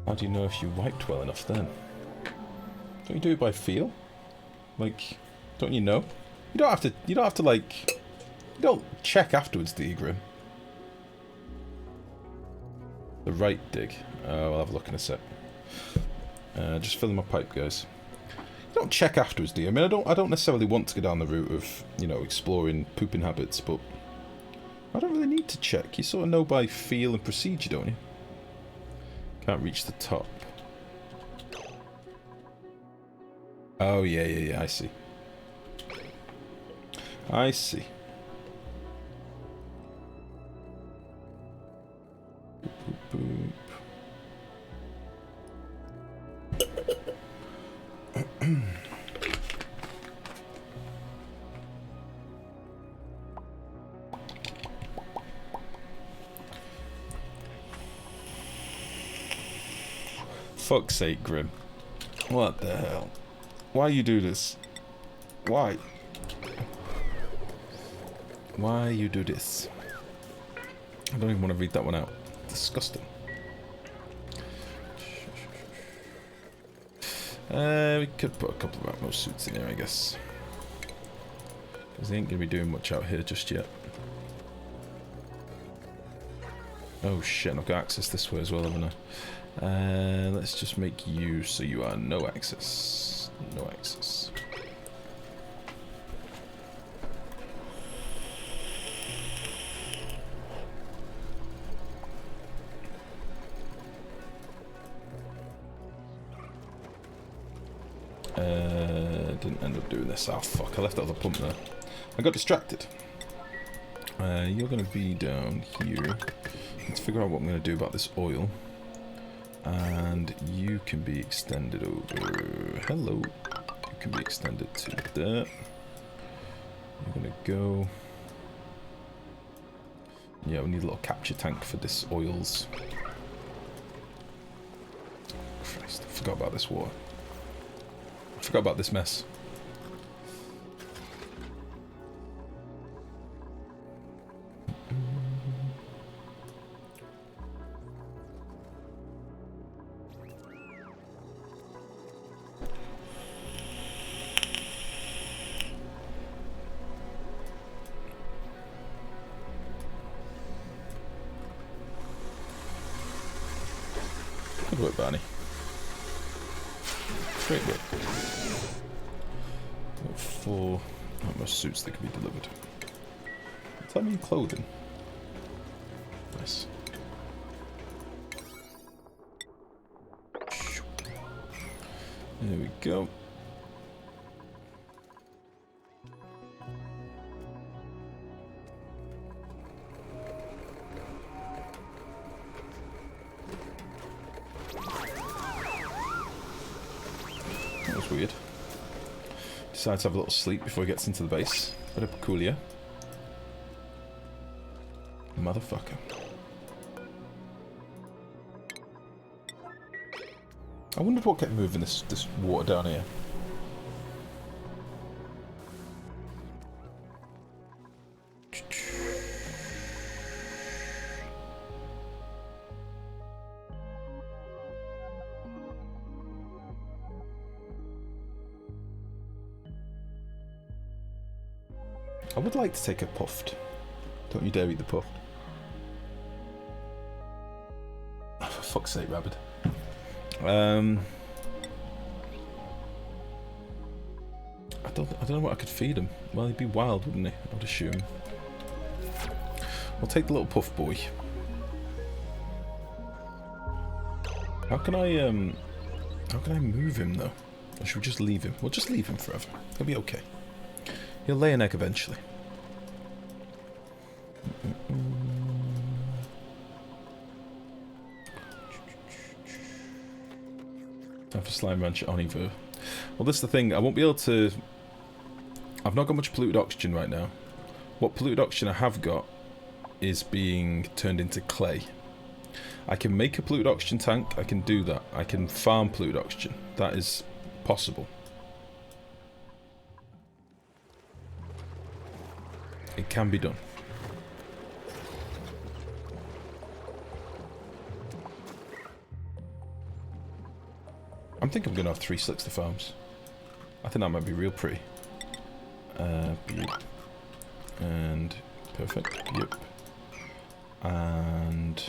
How do you know if you wiped well enough then? Don't you do it by feel? Like, don't you know? You don't have to like, you don't check afterwards, do you, Grim? The right dig. I'll have a look in a sec. Just filling my pipe, guys. You don't check afterwards, do you? I mean, I don't necessarily want to go down the route of, you know, exploring pooping habits, but I don't really need to check. You sort of know by feel and procedure, don't you? Can't reach the top. Oh, yeah, I see. I see. Boop, boop. Fuck's sake, Grim. What the hell? Why you do this? Why? Why you do this? I don't even want to read that one out. Disgusting. We could put a couple of Atmos suits in here, I guess. Because they ain't going to be doing much out here just yet. Oh shit, I've got access this way as well, haven't I? Let's just make you so you are no access. No access. Didn't end up doing this. Oh fuck, I left out the pump there. I got distracted. You're going to be down here. Let's figure out what I'm going to do about this oil. And you can be extended over. Hello. You can be extended to there. You're going to go. Yeah, we need a little capture tank for this oils. Christ, I forgot about this water. I forgot about this mess. Good work, Barney. Great work. Got 4 Atmos suits that can be delivered. Does that mean clothing? Nice. There we go. That was weird. Decides to have a little sleep before he gets into the base. Bit of peculiar. Motherfucker. I wondered what kept moving this water down here. I would like to take a puffed. Don't you dare eat the puffed. Oh, for fuck's sake, rabbit. I don't know what I could feed him. Well, he'd be wild, wouldn't he? I would assume. I'll take the little puff boy. How can I move him though? Or should we just leave him? We'll just leave him forever. He'll be okay. He'll lay an egg eventually. Time for Slime Ranch on Evo. Well, this is the thing. I won't be able to... I've not got much polluted oxygen right now. What polluted oxygen I have got is being turned into clay. I can make a polluted oxygen tank. I can do that. I can farm polluted oxygen. That is possible. It can be done. I'm thinking we're going to have 3 Slickster farms. I think that might be real pretty. Yep. And perfect. Yep. And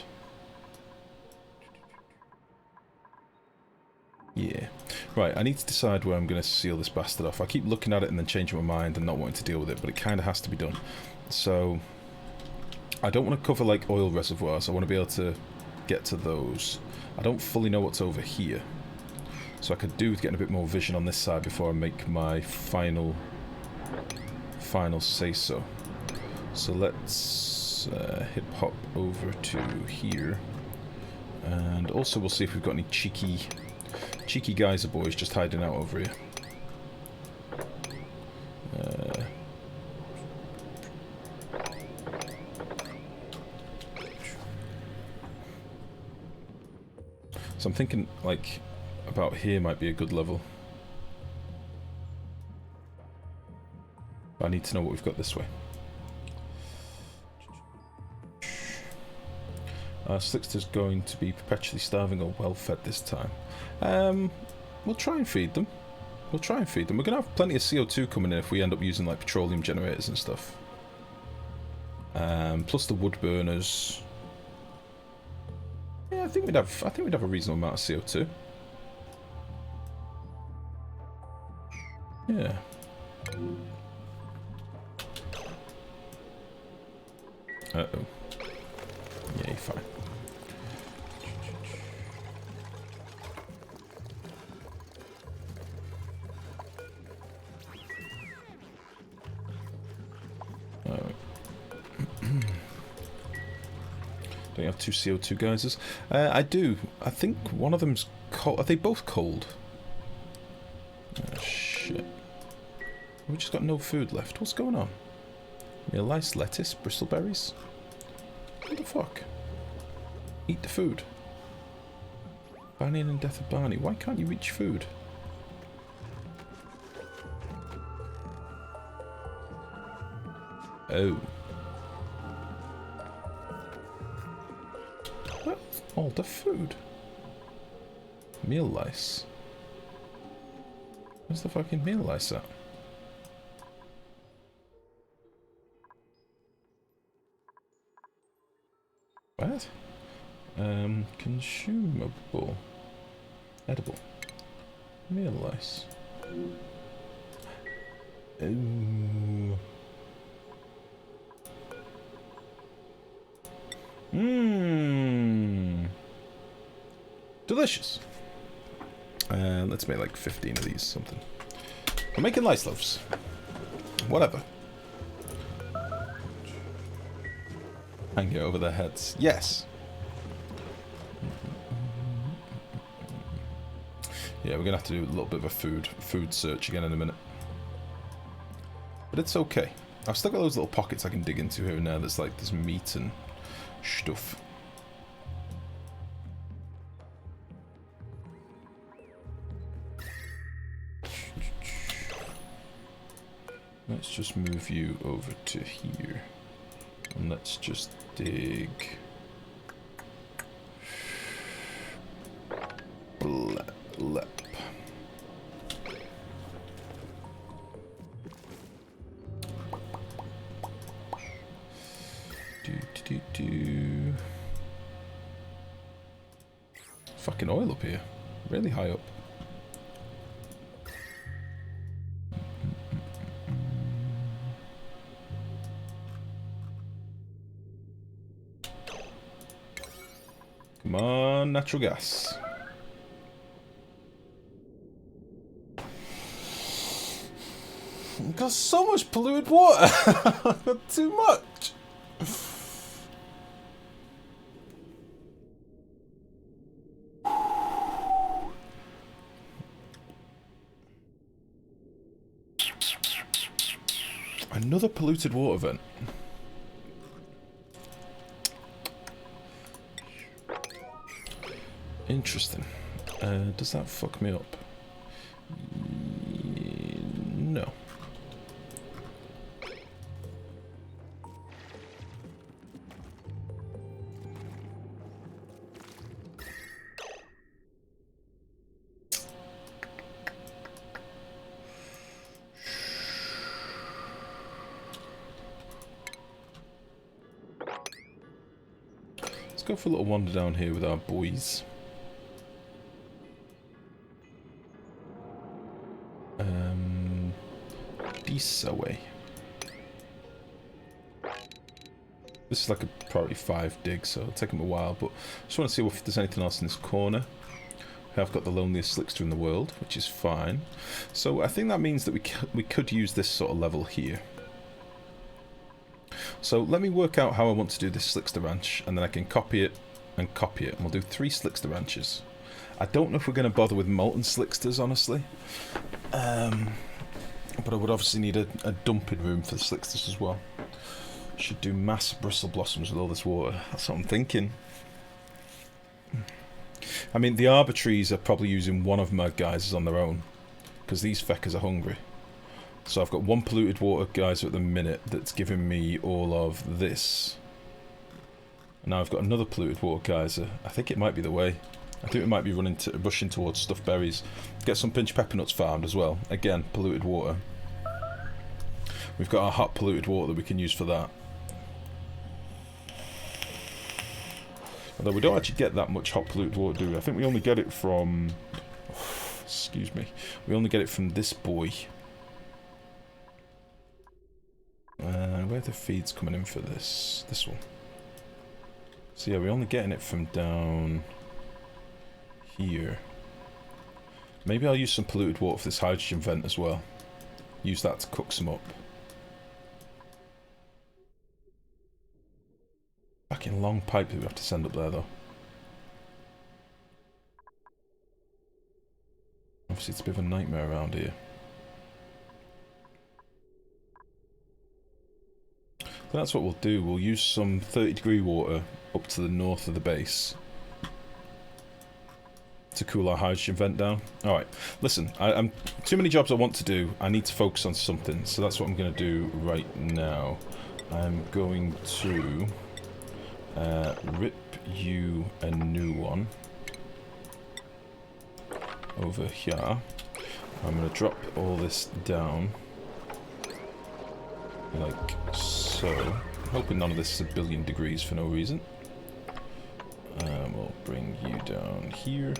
yeah. Right, I need to decide where I'm going to seal this bastard off. I keep looking at it and then changing my mind and not wanting to deal with it, but it kind of has to be done. So I don't want to cover like oil reservoirs. I want to be able to get to those. I don't fully know what's over here. So I could do with getting a bit more vision on this side before I make my final say-so. So let's hit pop over to here. And also we'll see if we've got any cheeky geyser boys just hiding out over here. So I'm thinking, like, about here might be a good level. But I need to know what we've got this way. Slickster's going to be perpetually starving or well-fed this time. We'll try and feed them. We're going to have plenty of CO2 coming in if we end up using, like, petroleum generators and stuff. Plus the wood burners. Yeah, I think we'd have a reasonable amount of CO2. Yeah. Uh-oh. Yeah, you're fine. Don't you have 2 CO2 geysers? I do. I think one of them's cold. Are they both cold? Oh, shit. We've just got no food left. What's going on? Real nice lettuce, bristleberries? What the fuck? Eat the food. Barney and Death of Barney. Why can't you reach food? Oh. What? All the food. Meal lice. Where's the fucking meal lice at? What? Consumable. Edible. Meal lice. Ooh. Mmm. Delicious. Let's make like 15 of these, something. We're making lice loaves. Whatever. Hang it over their heads. Yes. Yeah, we're gonna have to do a little bit of a food search again in a minute. But it's okay. I've still got those little pockets I can dig into here and there. There's like this meat and stuff. Let's just move you over to here. And let's just dig. Blep. Do. Fucking oil up here. Really high up. Come on, natural gas. I've got so much polluted water. I've got too much. Another polluted water vent. Interesting. Does that fuck me up? No. go for a little wander down here with our boys. This way. This is like a priority 5 dig, so it'll take them a while, but I just want to see if there's anything else in this corner. I've got the loneliest Slickster in the world, which is fine. So I think that means that we could use this sort of level here. So let me work out how I want to do this Slickster ranch, and then I can copy it and copy it, and we'll do 3 Slickster ranches. I don't know if we're going to bother with molten Slicksters, honestly. But I would obviously need a dumping room for the Slicksters as well. Should do mass bristle blossoms with all this water. That's what I'm thinking. I mean, the arbitraries are probably using one of my geysers on their own, because these feckers are hungry. So I've got 1 polluted water geyser at the minute that's giving me all of this. And now I've got another polluted water geyser. I think it might be the way. I think we might be rushing towards stuffed berries. Get some pinch pepper nuts farmed as well. Again, polluted water. We've got our hot polluted water that we can use for that. Although we don't actually get that much hot polluted water, do we? I think we only get it from... excuse me. We only get it from this boy. Where are the feeds coming in for this? This one. So yeah, we're only getting it from down here. Maybe I'll use some polluted water for this hydrogen vent as well. Use that to cook some up. Fucking long pipe that we have to send up there though. Obviously it's a bit of a nightmare around here. But that's what we'll do. We'll use some 30-degree water up to the north of the base to cool our hydrogen vent down. Alright, listen, I'm too many jobs I want to do. I need to focus on something, so that's what I'm going to do right now. I'm going to rip you a new one over here. I'm going to drop all this down like so. I'm hoping none of this is a billion degrees for no reason. We'll bring you down here.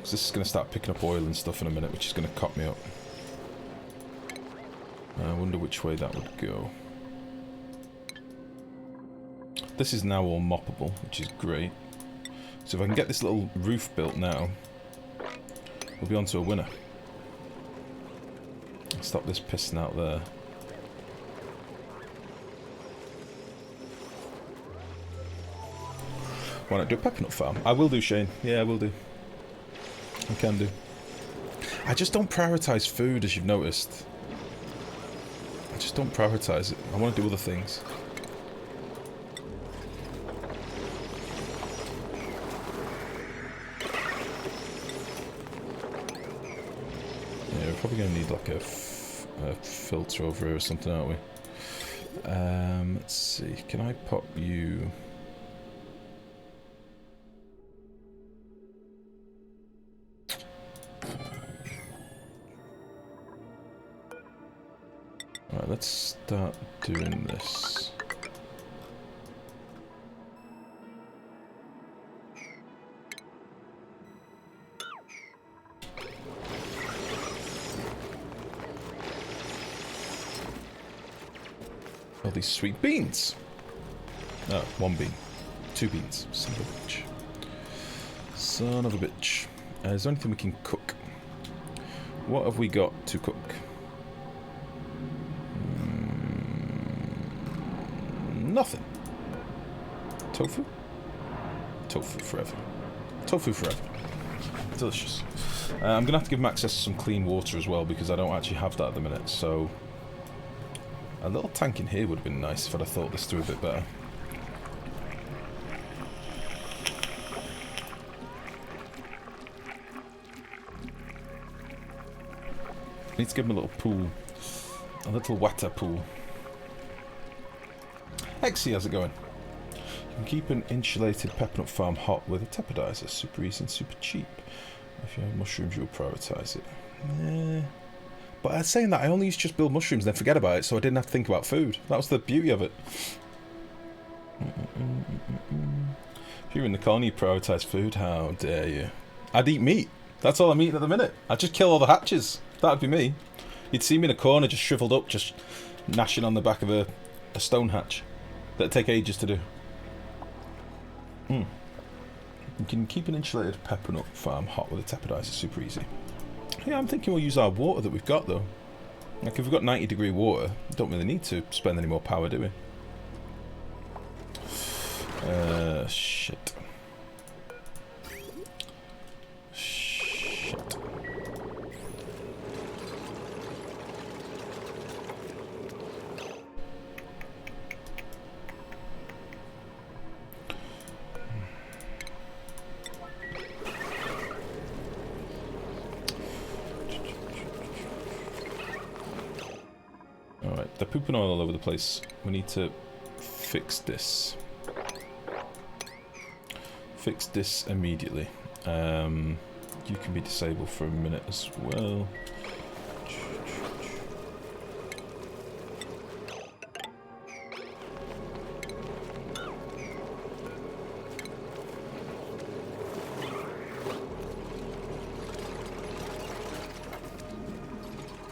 So this is going to start picking up oil and stuff in a minute, which is going to cop me up. I wonder which way that would go. This is now all moppable, which is great. So if I can get this little roof built now, we'll be on to a winner. Stop this pissing out there. Why not do a pepper nut farm? I will do, Shane. Yeah, I will do. I can do. I just don't prioritise food, as you've noticed. I just don't prioritise it. I want to do other things. Yeah, we're probably going to need like a filter over here or something, aren't we? Let's see. Can I pop you... Alright, let's start doing this. All these sweet beans. Oh, 1 bean. 2 beans. Son of a bitch. Son of a bitch. Is there anything we can cook? What have we got to cook? Nothing. Tofu? Tofu forever. Tofu forever. Delicious. I'm going to have to give him access to some clean water as well, because I don't actually have that at the minute, so... A little tank in here would have been nice if I'd have thought this through a bit better. I need to give him a little pool. A little water pool. Hexy, how's it going? You can keep an insulated peppermint farm hot with a tepidizer. Super easy and super cheap. If you have mushrooms, you'll prioritise it. Yeah. But saying that, I only used to just build mushrooms and then forget about it, so I didn't have to think about food. That was the beauty of it. If you're in the colony, you prioritise food. How dare you? I'd eat meat. That's all I'm eating at the minute. I'd just kill all the hatches. That'd be me. You'd see me in a corner, just shriveled up, just gnashing on the back of a stone hatch. That'd take ages to do. You can keep an insulated pepper-nut farm hot with a tepid ice. It's super easy. Yeah, I'm thinking we'll use our water that we've got, though. Like, if we've got 90-degree water, we don't really need to spend any more power, do we? Shit. Shit. Alright, they're pooping oil all over the place. We need to fix this. Fix this immediately. You can be disabled for a minute as well.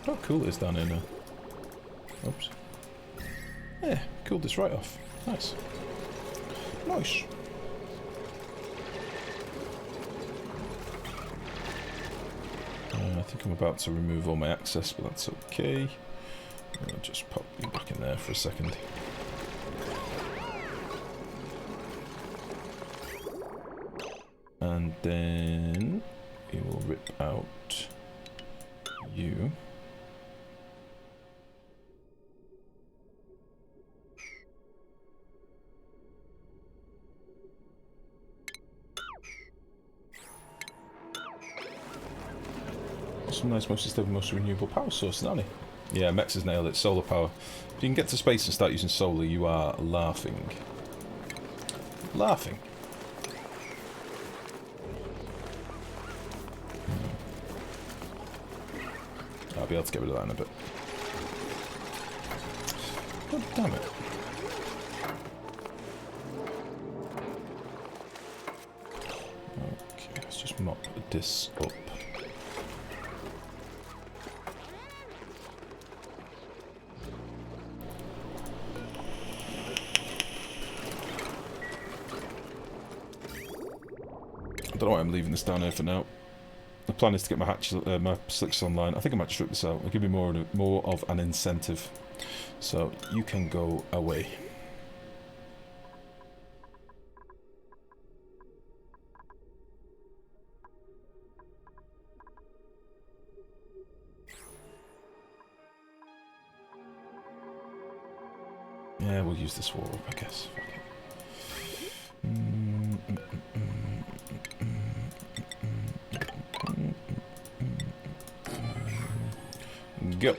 How cool it is down here now. Oops. Yeah, cooled this right off. Nice. Nice. I think I'm about to remove all my access, but that's okay. I'll just pop you back in there for a second. And then we will rip out you. Some nice, mostly stable, most renewable power source, isn't it? Yeah, Mex has nailed it. Solar power. If you can get to space and start using solar, you are laughing. Laughing. I'll be able to get rid of that in a bit. God damn it. Okay, let's just mop this up. I don't know why I'm leaving this down here for now. The plan is to get my my Slicksters online. I think I might strip this out. It'll give me more of an incentive. So you can go away. Yeah, we'll use this wall up, I guess. Go.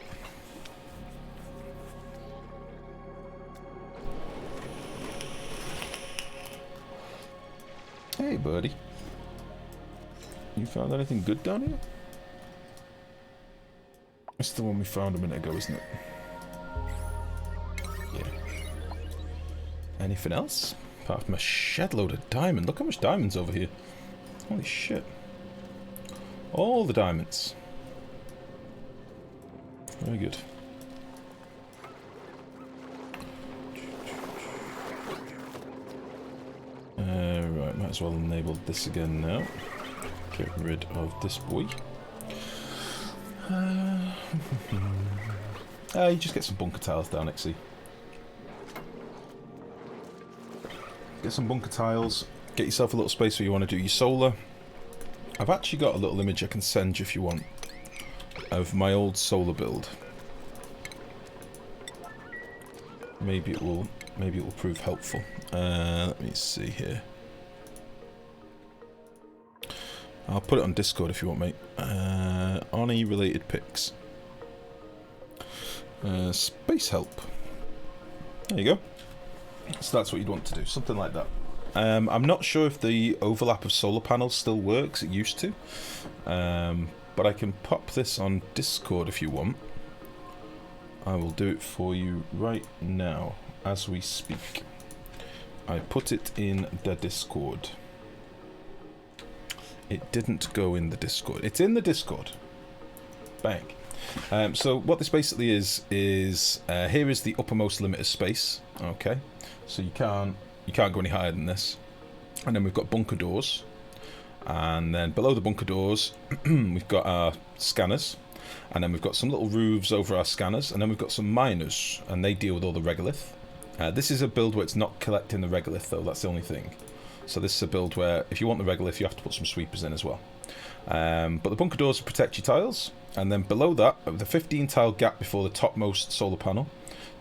Hey, buddy. You found anything good down here? It's the one we found a minute ago, isn't it? Yeah. Anything else? Apart from a shed load of diamond. Look how much diamonds over here. Holy shit. All the diamonds. Very good. Right, might as well enable this again now. Get rid of this boy. You just get some bunker tiles down, Exy. Get some bunker tiles. Get yourself a little space where you want to do your solar. I've actually got a little image I can send you if you want of my old solar build. Maybe it will prove helpful. Let me see here. I'll put it on Discord if you want, mate. Arnie related pics. Space help. There you go. So that's what you'd want to do, something like that. I'm not sure if the overlap of solar panels still works. It used to. But I can pop this on Discord if you want. I will do it for you right now, as we speak. I put it in the Discord. It didn't go in the Discord. It's in the Discord. Bang. So what this basically is here is the uppermost limit of space. Okay, so you can't go any higher than this. And then we've got bunker doors, and then below the bunker doors we've got our scanners, and then we've got some little roofs over our scanners, and then we've got some miners, and they deal with all the regolith. This is a build where it's not collecting the regolith though, that's the only thing. So this is a build where if you want the regolith you have to put some sweepers in as well. But the bunker doors protect your tiles, and then below that, the 15 tile gap before the topmost solar panel,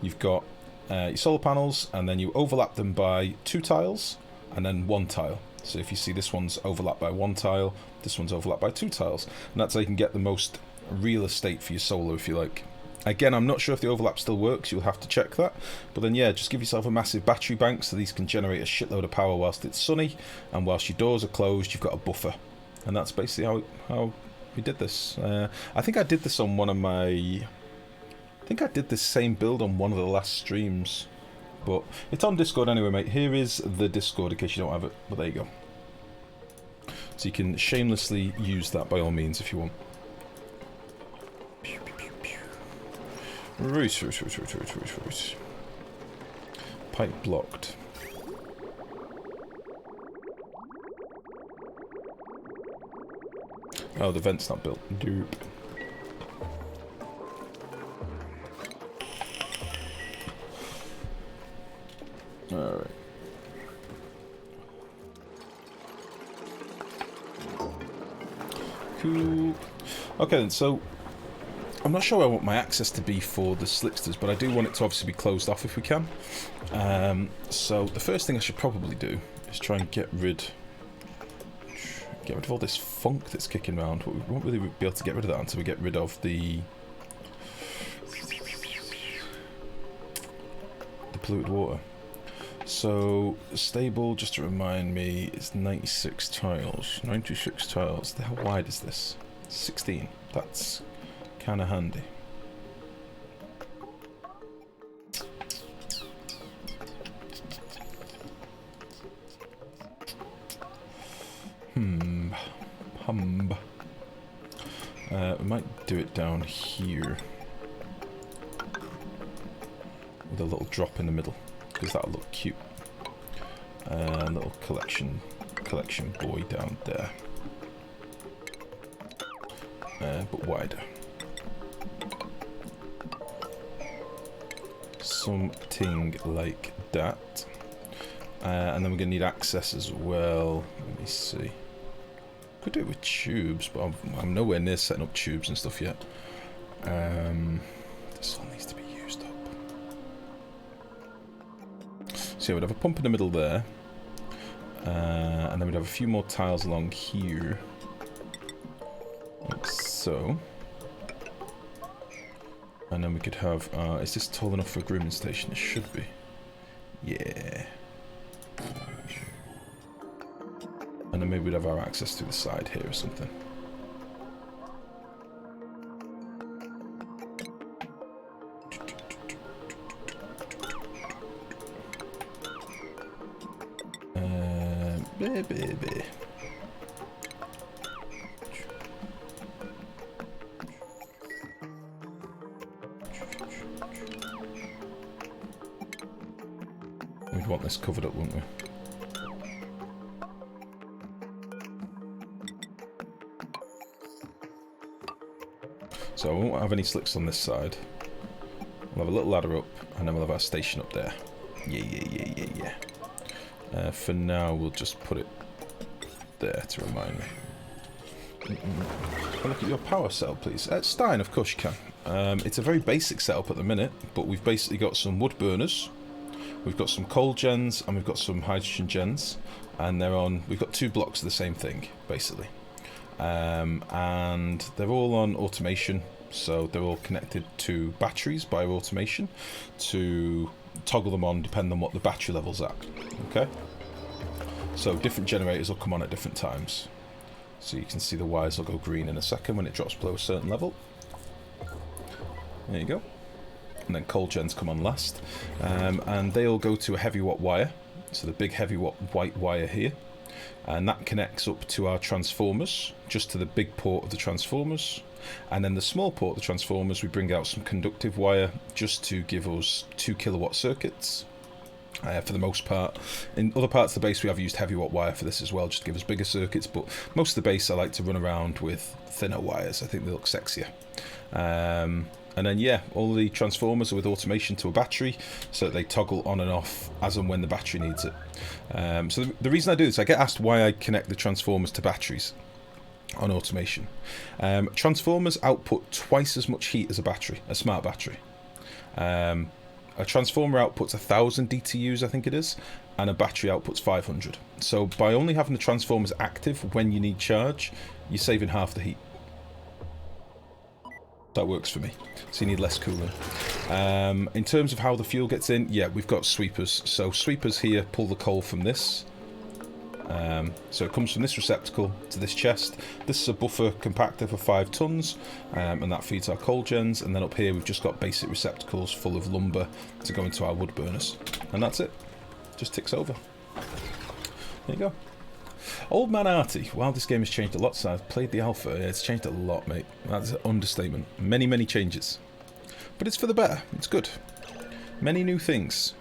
you've got your solar panels, and then you overlap them by 2 tiles and then 1 tile. So if you see this one's overlapped by 1 tile, this one's overlapped by 2 tiles, and that's how you can get the most real estate for your solar, if you like. Again, I'm not sure if the overlap still works, you'll have to check that, but then yeah, just give yourself a massive battery bank so these can generate a shitload of power whilst it's sunny, and whilst your doors are closed you've got a buffer. And that's basically how we did this. I think I did this on one of my... I think I did this same build on one of the last streams. But it's on Discord anyway, mate. Here is the Discord in case you don't have it. But there you go. So you can shamelessly use that by all means if you want. Right. Pipe blocked. Oh, the vent's not built. Dupe. Alright. Cool. Okay then, so I'm not sure I want my access to be for the Slicksters, but I do want it to obviously be closed off if we can. So the first thing I should probably do is try and get rid of all this funk that's kicking around, but we won't really be able to get rid of that until we get rid of the polluted water. So stable, just to remind me, is 96 tiles. 96 tiles. How wide is this? 16. That's kind of handy. We might do it down here with a little drop in the middle, because that'll look cute. Little collection boy down there, but wider. Something like that. And then we're going to need access as well. Let me see. Could do it with tubes, but I'm nowhere near setting up tubes and stuff yet. This all needs to be used up. So yeah, we'd have a pump in the middle there. And then we'd have a few more tiles along here. Like so. And then we could have... is this tall enough for a grooming station? It should be. Yeah. And then maybe we'd have our access through the side here or something. Baby. We'd want this covered up, wouldn't we? So I won't have any slicks on this side. We'll have a little ladder up, and then we'll have our station up there. Yeah. For now, we'll just put it there to remind me. Look at your power cell, please. Stein, of course you can. It's a very basic setup at the minute, but we've basically got some wood burners, we've got some coal gens, and we've got some hydrogen gens, and we've got 2 blocks of the same thing, basically. And they're all on automation, so they're all connected to batteries by automation to toggle them on depending on what the battery level's at. Okay, so different generators will come on at different times, so you can see the wires will go green in a second when it drops below a certain level. There you go. And then coal gens come on last, and they all go to a heavy watt wire, So the big heavy white wire here. And that connects up to our transformers, just to the big port of the transformers. And then the small port of the transformers, we bring out some conductive wire just to give us 2 kilowatt circuits. For the most part. In other parts of the base we have used heavy watt wire for this as well, just to give us bigger circuits, but most of the base I like to run around with thinner wires. I think they look sexier. And then yeah, all the transformers are with automation to a battery, so that they toggle on and off as and when the battery needs it. So the reason I do this, I get asked why I connect the transformers to batteries on automation. Transformers output twice as much heat as a battery, a smart battery. A transformer outputs 1,000 DTUs, I think it is, and a battery outputs 500. So by only having the transformers active when you need charge, you're saving half the heat. That works for me. So you need less cooling. In terms of how the fuel gets in, yeah, we've got sweepers. So sweepers here pull the coal from this. So it comes from this receptacle to this chest. This is a buffer compactor for 5 tons, and that feeds our coal gens. And then up here we've just got basic receptacles full of lumber to go into our wood burners. And that's it. Just ticks over. There you go. Old Man Arty. Wow, this game has changed a lot since I've played the alpha. Yeah, it's changed a lot, mate. That's an understatement. Many, many changes. But it's for the better. It's good. Many new things.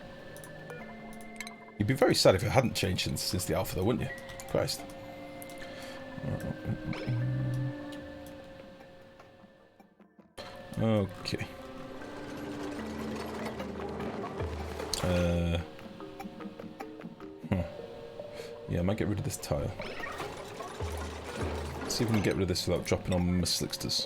You'd be very sad if it hadn't changed since the alpha, though, wouldn't you? Christ. Okay. Yeah, I might get rid of this tile. Let's see if we can get rid of this without dropping on my Slicksters.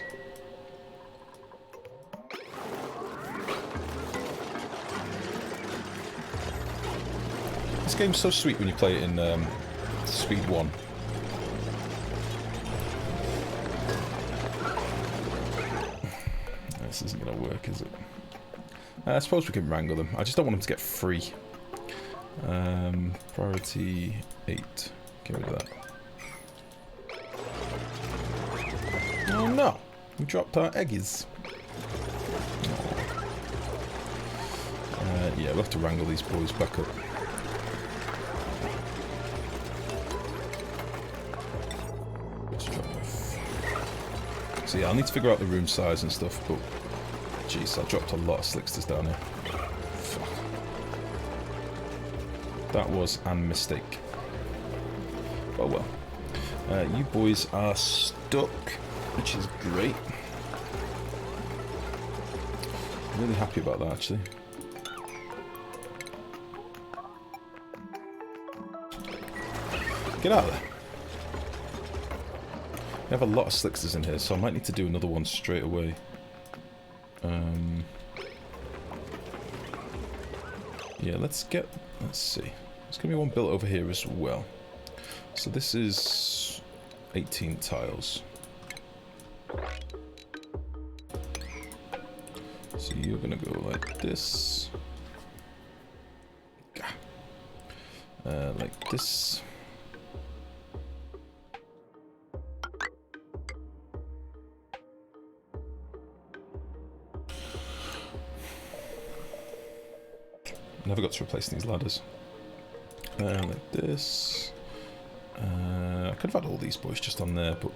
This game's so sweet when you play it in speed 1. This isn't going to work, is it? I suppose we can wrangle them. I just don't want them to get free. Priority 8. Get rid of that. Oh no! We dropped our eggies. Yeah, we'll have to wrangle these boys back up. So yeah, I'll need to figure out the room size and stuff, but jeez, I dropped a lot of Slicksters down here. Fuck. That was a mistake. Oh well. You boys are stuck, which is great. I'm really happy about that, actually. Get out of there. We have a lot of Slicksters in here, so I might need to do another one straight away. Yeah, let's see. There's going to be one built over here as well. So this is 18 tiles. So you're going to go like this. Like this. Never got to replace these ladders. Like this. I could have had all these boys just on there, but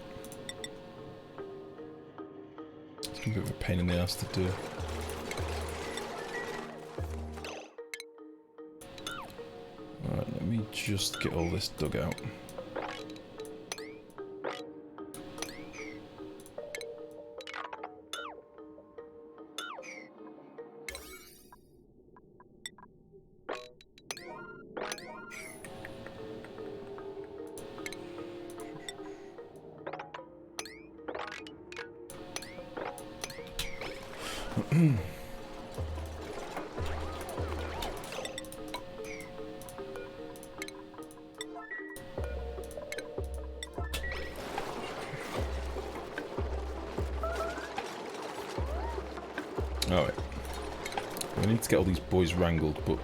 it's a bit of a pain in the ass to do. Alright, let me just get all this dug out. Alright. We need to get all these boys wrangled, but...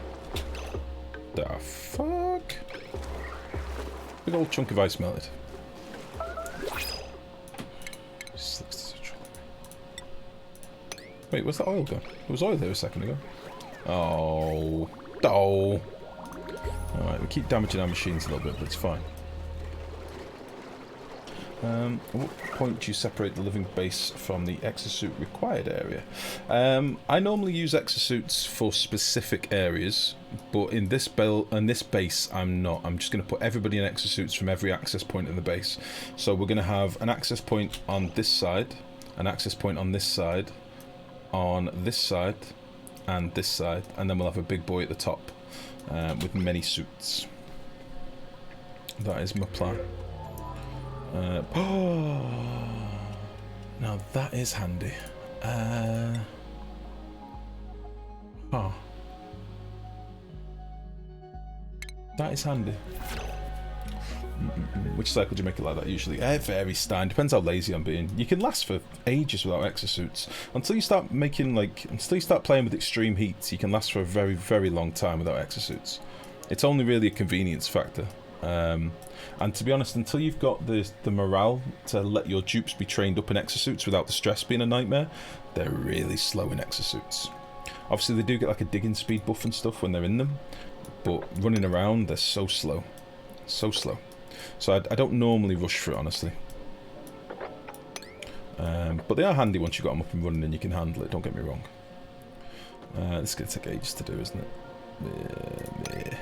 the fuck? Big old chunk of ice melted. Wait, where's that oil gone? There was oil there a second ago. Oh. Oh. Alright, we keep damaging our machines a little bit, but it's fine. At what point do you separate the living base from the exosuit required area? I normally use exosuits for specific areas, but in this base I'm not. I'm just going to put everybody in exosuits from every access point in the base. So we're going to have an access point on this side, an access point on this side, on this side, and this side, and then we'll have a big boy at the top with many suits. That is my plan. Now that is handy. That is handy. Which cycle do you make it like that usually? It varies, Stein. Depends how lazy I'm being. You can last for ages without exosuits. Until you start playing with extreme heats, you can last for a very, very long time without exosuits. It's only really a convenience factor. And to be honest, until you've got the morale to let your dupes be trained up in exosuits without the stress being a nightmare, they're really slow in exosuits. Obviously, they do get like a digging speed buff and stuff when they're in them, but running around, they're so slow. So slow. So I don't normally rush for it, honestly. But they are handy once you've got them up and running and you can handle it, don't get me wrong. This is going to take ages to do, isn't it? Yeah.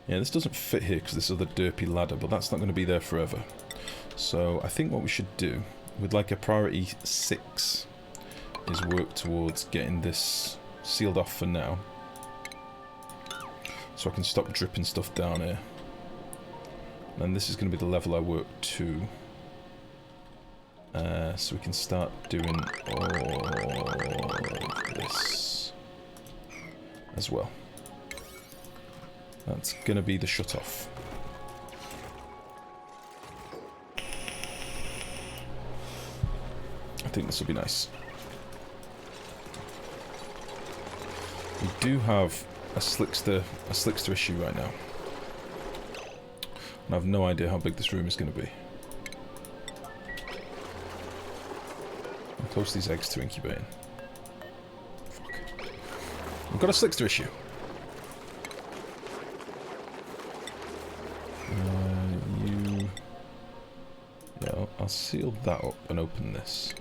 Yeah, this doesn't fit here because this is the derpy ladder, but that's not going to be there forever. So I think what we should do, with like a priority 6, is work towards getting this sealed off for now. So I can stop dripping stuff down here. And this is going to be the level I work to. So we can start doing all of this as well. That's going to be the shut-off. I think this will be nice. We do have a Slickster issue right now. And I have no idea how big this room is going to be. How close are these eggs to incubating? Fuck. We've got a Slickster issue. Yeah, I'll seal that up and open this.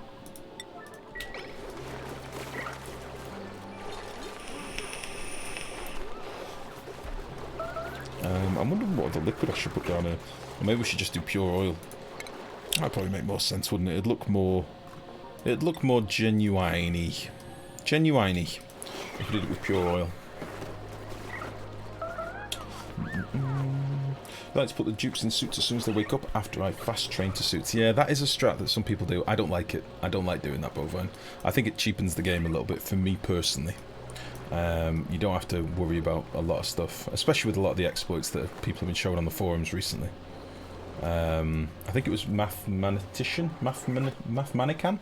I'm wondering what other liquid I should put down here. Or maybe we should just do pure oil. That'd probably make more sense, wouldn't it? It'd look more genuine-y. Genuine-y. If we did it with pure oil. Let's put the dupes in suits as soon as they wake up after I fast train to suits. Yeah, that is a strat that some people do. I don't like it. I don't like doing that, Bovine. I think it cheapens the game a little bit for me personally. You don't have to worry about a lot of stuff, especially with a lot of the exploits that people have been showing on the forums recently. I think it was Mathematician? Mathmanican?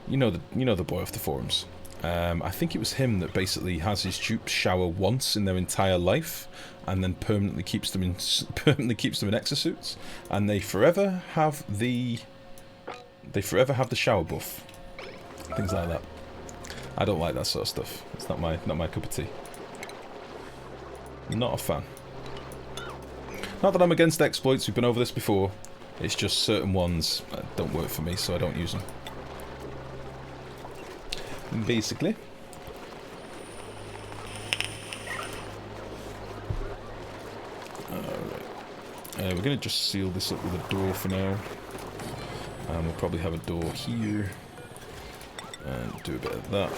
You know the boy off the forums. I think it was him that basically has his dupes shower once in their entire life, and then permanently keeps them in exosuits, and they forever have the shower buff, things like that. I don't like that sort of stuff. It's not my cup of tea. Not a fan. Not that I'm against exploits. We've been over this before. It's just certain ones don't work for me, so I don't use them. Basically. Alright. We're going to just seal this up with a door for now. And we'll probably have a door here. And do a bit of that.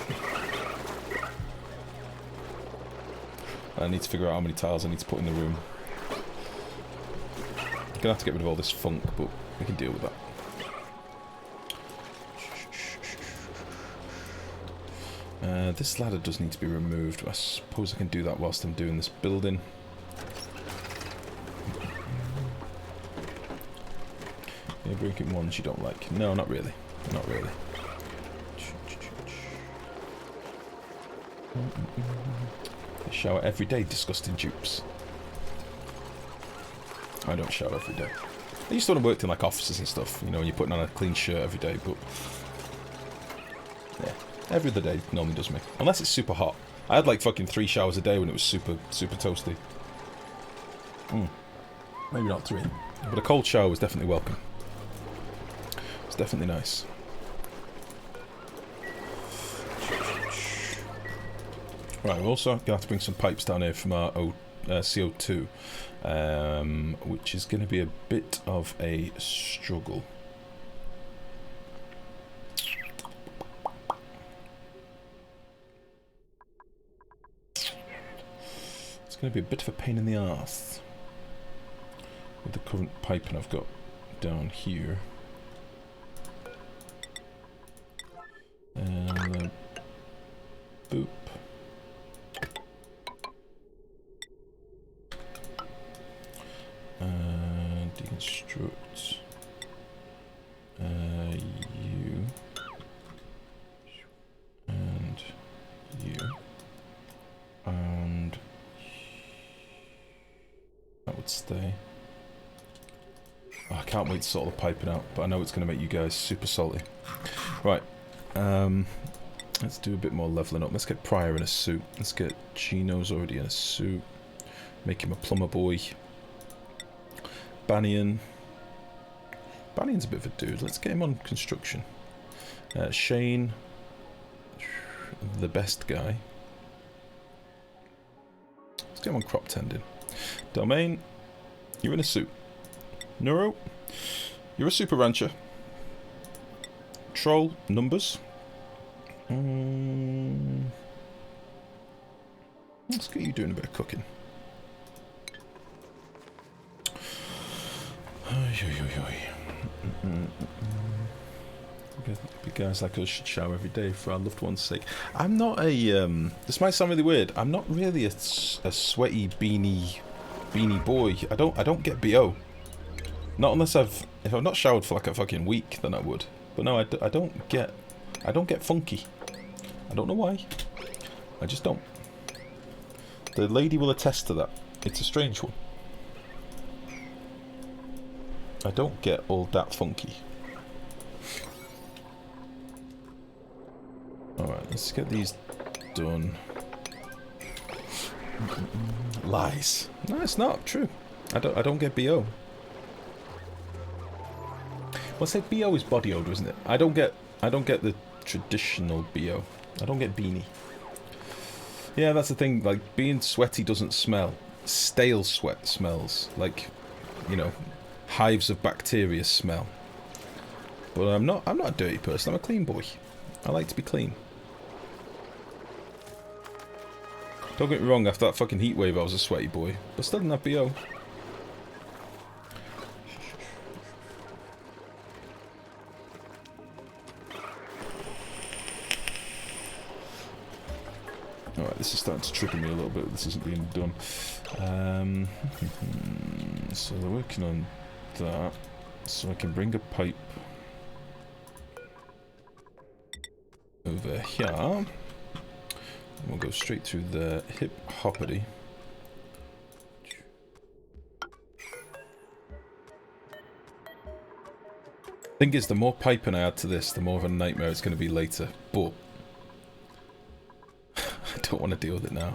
I need to figure out how many tiles I need to put in the room. I'm going to have to get rid of all this funk, but we can deal with that. This ladder does need to be removed. I suppose I can do that whilst I'm doing this building. You're breaking ones you don't like. No, not really. Not really. They shower every day, disgusting dupes. I don't shower every day. I used to when I worked in like offices and stuff, you know, when you're putting on a clean shirt every day, but Every other day normally does me. Unless it's super hot. I had like fucking 3 showers a day when it was super toasty. Maybe not 3. But a cold shower was definitely welcome. It's definitely nice. Right, we're also going to have to bring some pipes down here from our CO2. Which is going to be a bit of a struggle. It's going to be a bit of a pain in the arse with the current piping I've got down here. And boop. Deconstruct you and you and that would stay. Oh, I can't wait to sort the piping out, but I know it's going to make you guys super salty. Right, let's do a bit more leveling up. Let's get Pryor in a suit. Let's get Chino's already in a suit. Make him a plumber boy. Banyan. Banyan's a bit of a dude. Let's get him on construction. Shane. The best guy. Let's get him on crop tending. Domain. You're in a suit. Neuro. You're a super rancher. Troll. Numbers. Let's get you doing a bit of cooking. Guys like us should shower every day for our loved ones' sake. I'm not a this might sound really weird. I'm not really a sweaty beanie boy. I don't get BO. Not unless if I've not showered for like a fucking week, then I would. But no, I don't get funky. I don't know why. I just don't. The lady will attest to that. It's a strange one. I don't get all that funky. Alright, let's get these done. Lies. No, it's not true. I don't get BO. Well, say BO is body odor, isn't it? I don't get the traditional BO. I don't get beanie. Yeah, that's the thing. Like, being sweaty doesn't smell. Stale sweat smells. Like, you know, hives of bacteria smell. But I'm not a dirty person. I'm a clean boy. I like to be clean. Don't get me wrong, after that fucking heat wave I was a sweaty boy. But still didn't have BO. Alright, this is starting to trigger me a little bit. This isn't being done. So they're working on that. So I can bring a pipe over here. And we'll go straight through the hip hoppity. Thing is, the more piping I add to this, the more of a nightmare it's going to be later. But I don't want to deal with it now.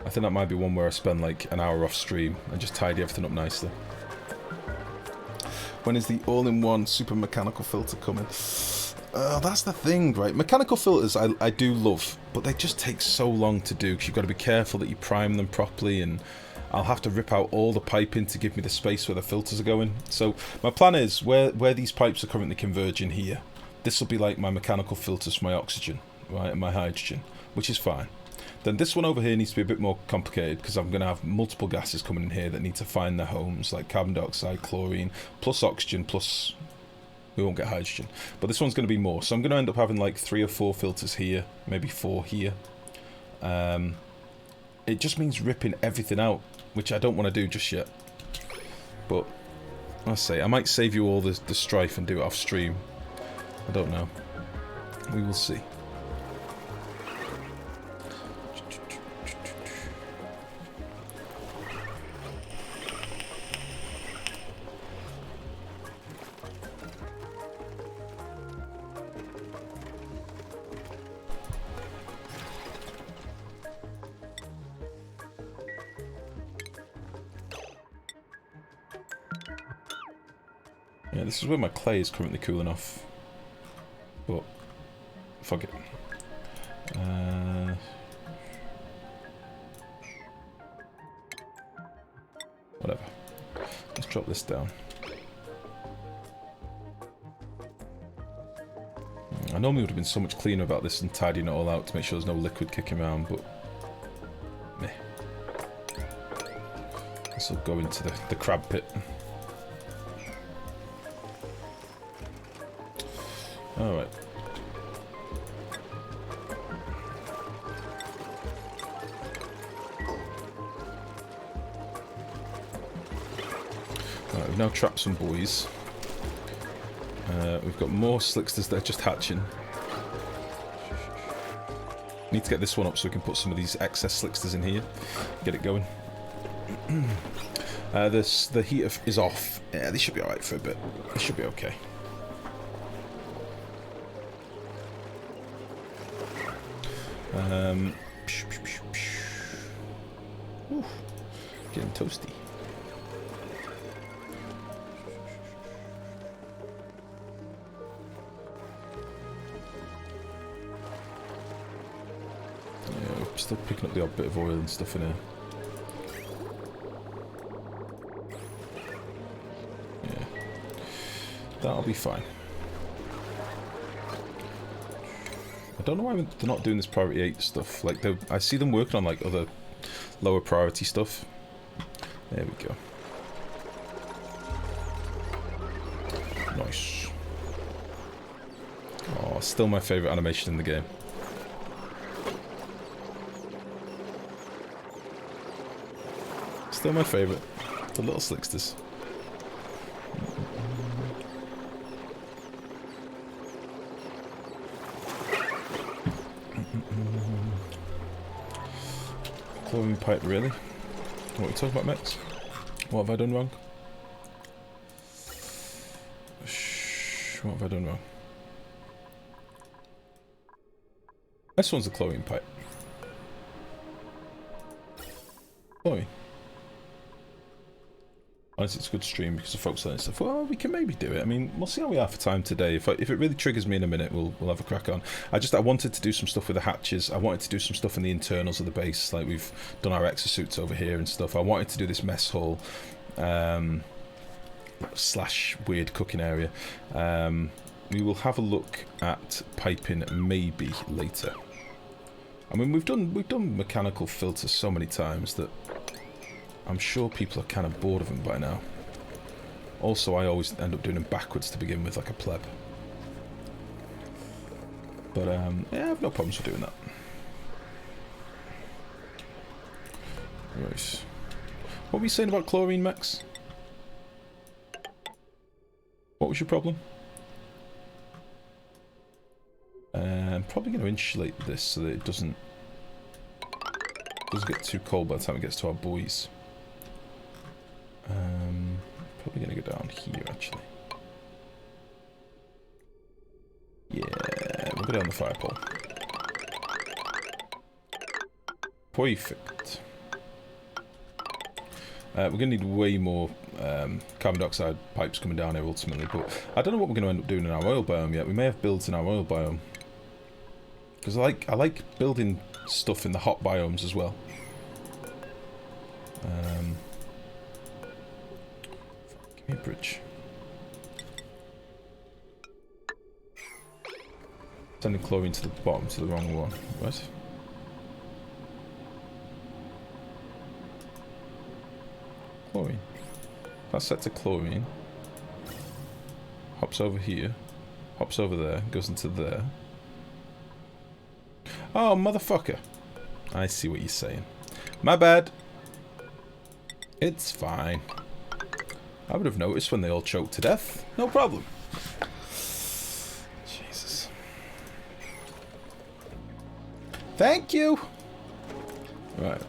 I think that might be one where I spend like an hour off stream and just tidy everything up nicely. When is the all-in-one super mechanical filter coming? That's the thing, right? Mechanical filters I do love, but they just take so long to do because you've got to be careful that you prime them properly, and I'll have to rip out all the piping to give me the space where the filters are going. So my plan is, where these pipes are currently converging here, this will be like my mechanical filters for my oxygen, right, and my hydrogen, which is fine. Then this one over here needs to be a bit more complicated because I'm going to have multiple gases coming in here that need to find their homes, like carbon dioxide, chlorine, plus oxygen, plus we won't get hydrogen. But this one's going to be more. So I'm going to end up having like 3 or 4 filters here, maybe 4 here. It just means ripping everything out, which I don't want to do just yet. But I'll say, I might save you all the strife and do it off stream. I don't know. We will see. Yeah, this is where my clay is currently cooling off. But, fuck it. Whatever. Let's drop this down. I normally would have been so much cleaner about this and tidying it all out to make sure there's no liquid kicking around, but meh. This will go into the crab pit. Alright. Alright, we've now trapped some boys. We've got more Slicksters that are just hatching. Need to get this one up so we can put some of these excess Slicksters in here. Get it going. The heat is off. Yeah, they should be alright for a bit. They should be okay. Oof, getting toasty. Yeah, we're still picking up the odd bit of oil and stuff in here. Yeah, that'll be fine. I don't know why they're not doing this priority 8 stuff. Like, I see them working on like other lower priority stuff. There we go. Nice. Oh, still my favourite animation in the game. Still my favourite. The little Slicksters. Chlorine pipe, really? What are we talking about, Max? What have I done wrong? What have I done wrong? This one's a chlorine pipe. Chlorine. Honestly, it's a good stream because the folks learn stuff. Well, we can maybe do it. I mean, we'll see how we are for time today. If it really triggers me in a minute, we'll have a crack on. I wanted to do some stuff with the hatches. I wanted to do some stuff in the internals of the base, like we've done our exosuits over here and stuff. I wanted to do this mess hall slash weird cooking area. We will have a look at piping maybe later. I mean, we've done mechanical filters so many times that I'm sure people are kind of bored of them by now. Also, I always end up doing them backwards to begin with, like a pleb. But, yeah, I have no problems with doing that. Right. What were you saying about chlorine, Max? What was your problem? I'm probably going to insulate this so that it doesn't get too cold by the time it gets to our buoys. Probably going to go down here, actually. Yeah, we'll go down the fire pole. Perfect. We're going to need way more carbon dioxide pipes coming down here ultimately, but I don't know what we're going to end up doing in our oil biome yet. We may have builds in our oil biome. Because I like building stuff in the hot biomes as well. Give me a bridge. Sending chlorine to the bottom, to the wrong one. What? Chlorine. That's set to chlorine. Hops over here. Hops over there. Goes into there. Oh, motherfucker. I see what you're saying. My bad. It's fine. I would have noticed when they all choked to death. No problem. Jesus. Thank you. Right.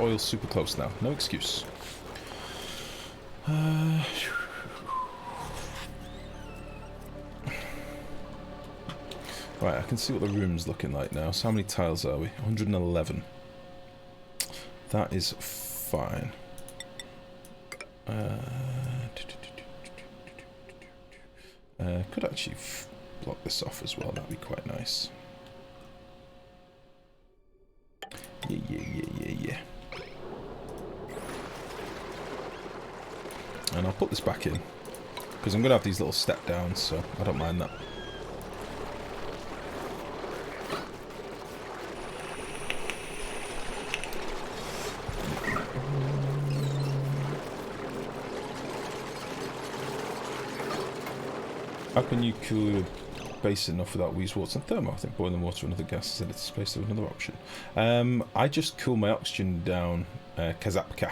oil super close now. No excuse. Right, I can see what the room's looking like now. So how many tiles are we? 111. That is fine. Could actually block this off as well. That'd be quite nice. Yeah. And I'll put this back in because I'm going to have these little step downs, so I don't mind that. How can you cool your base enough without wheeze water and thermo? I think boiling water and other gases in its space is another option. I just cool my oxygen down, Kazapka.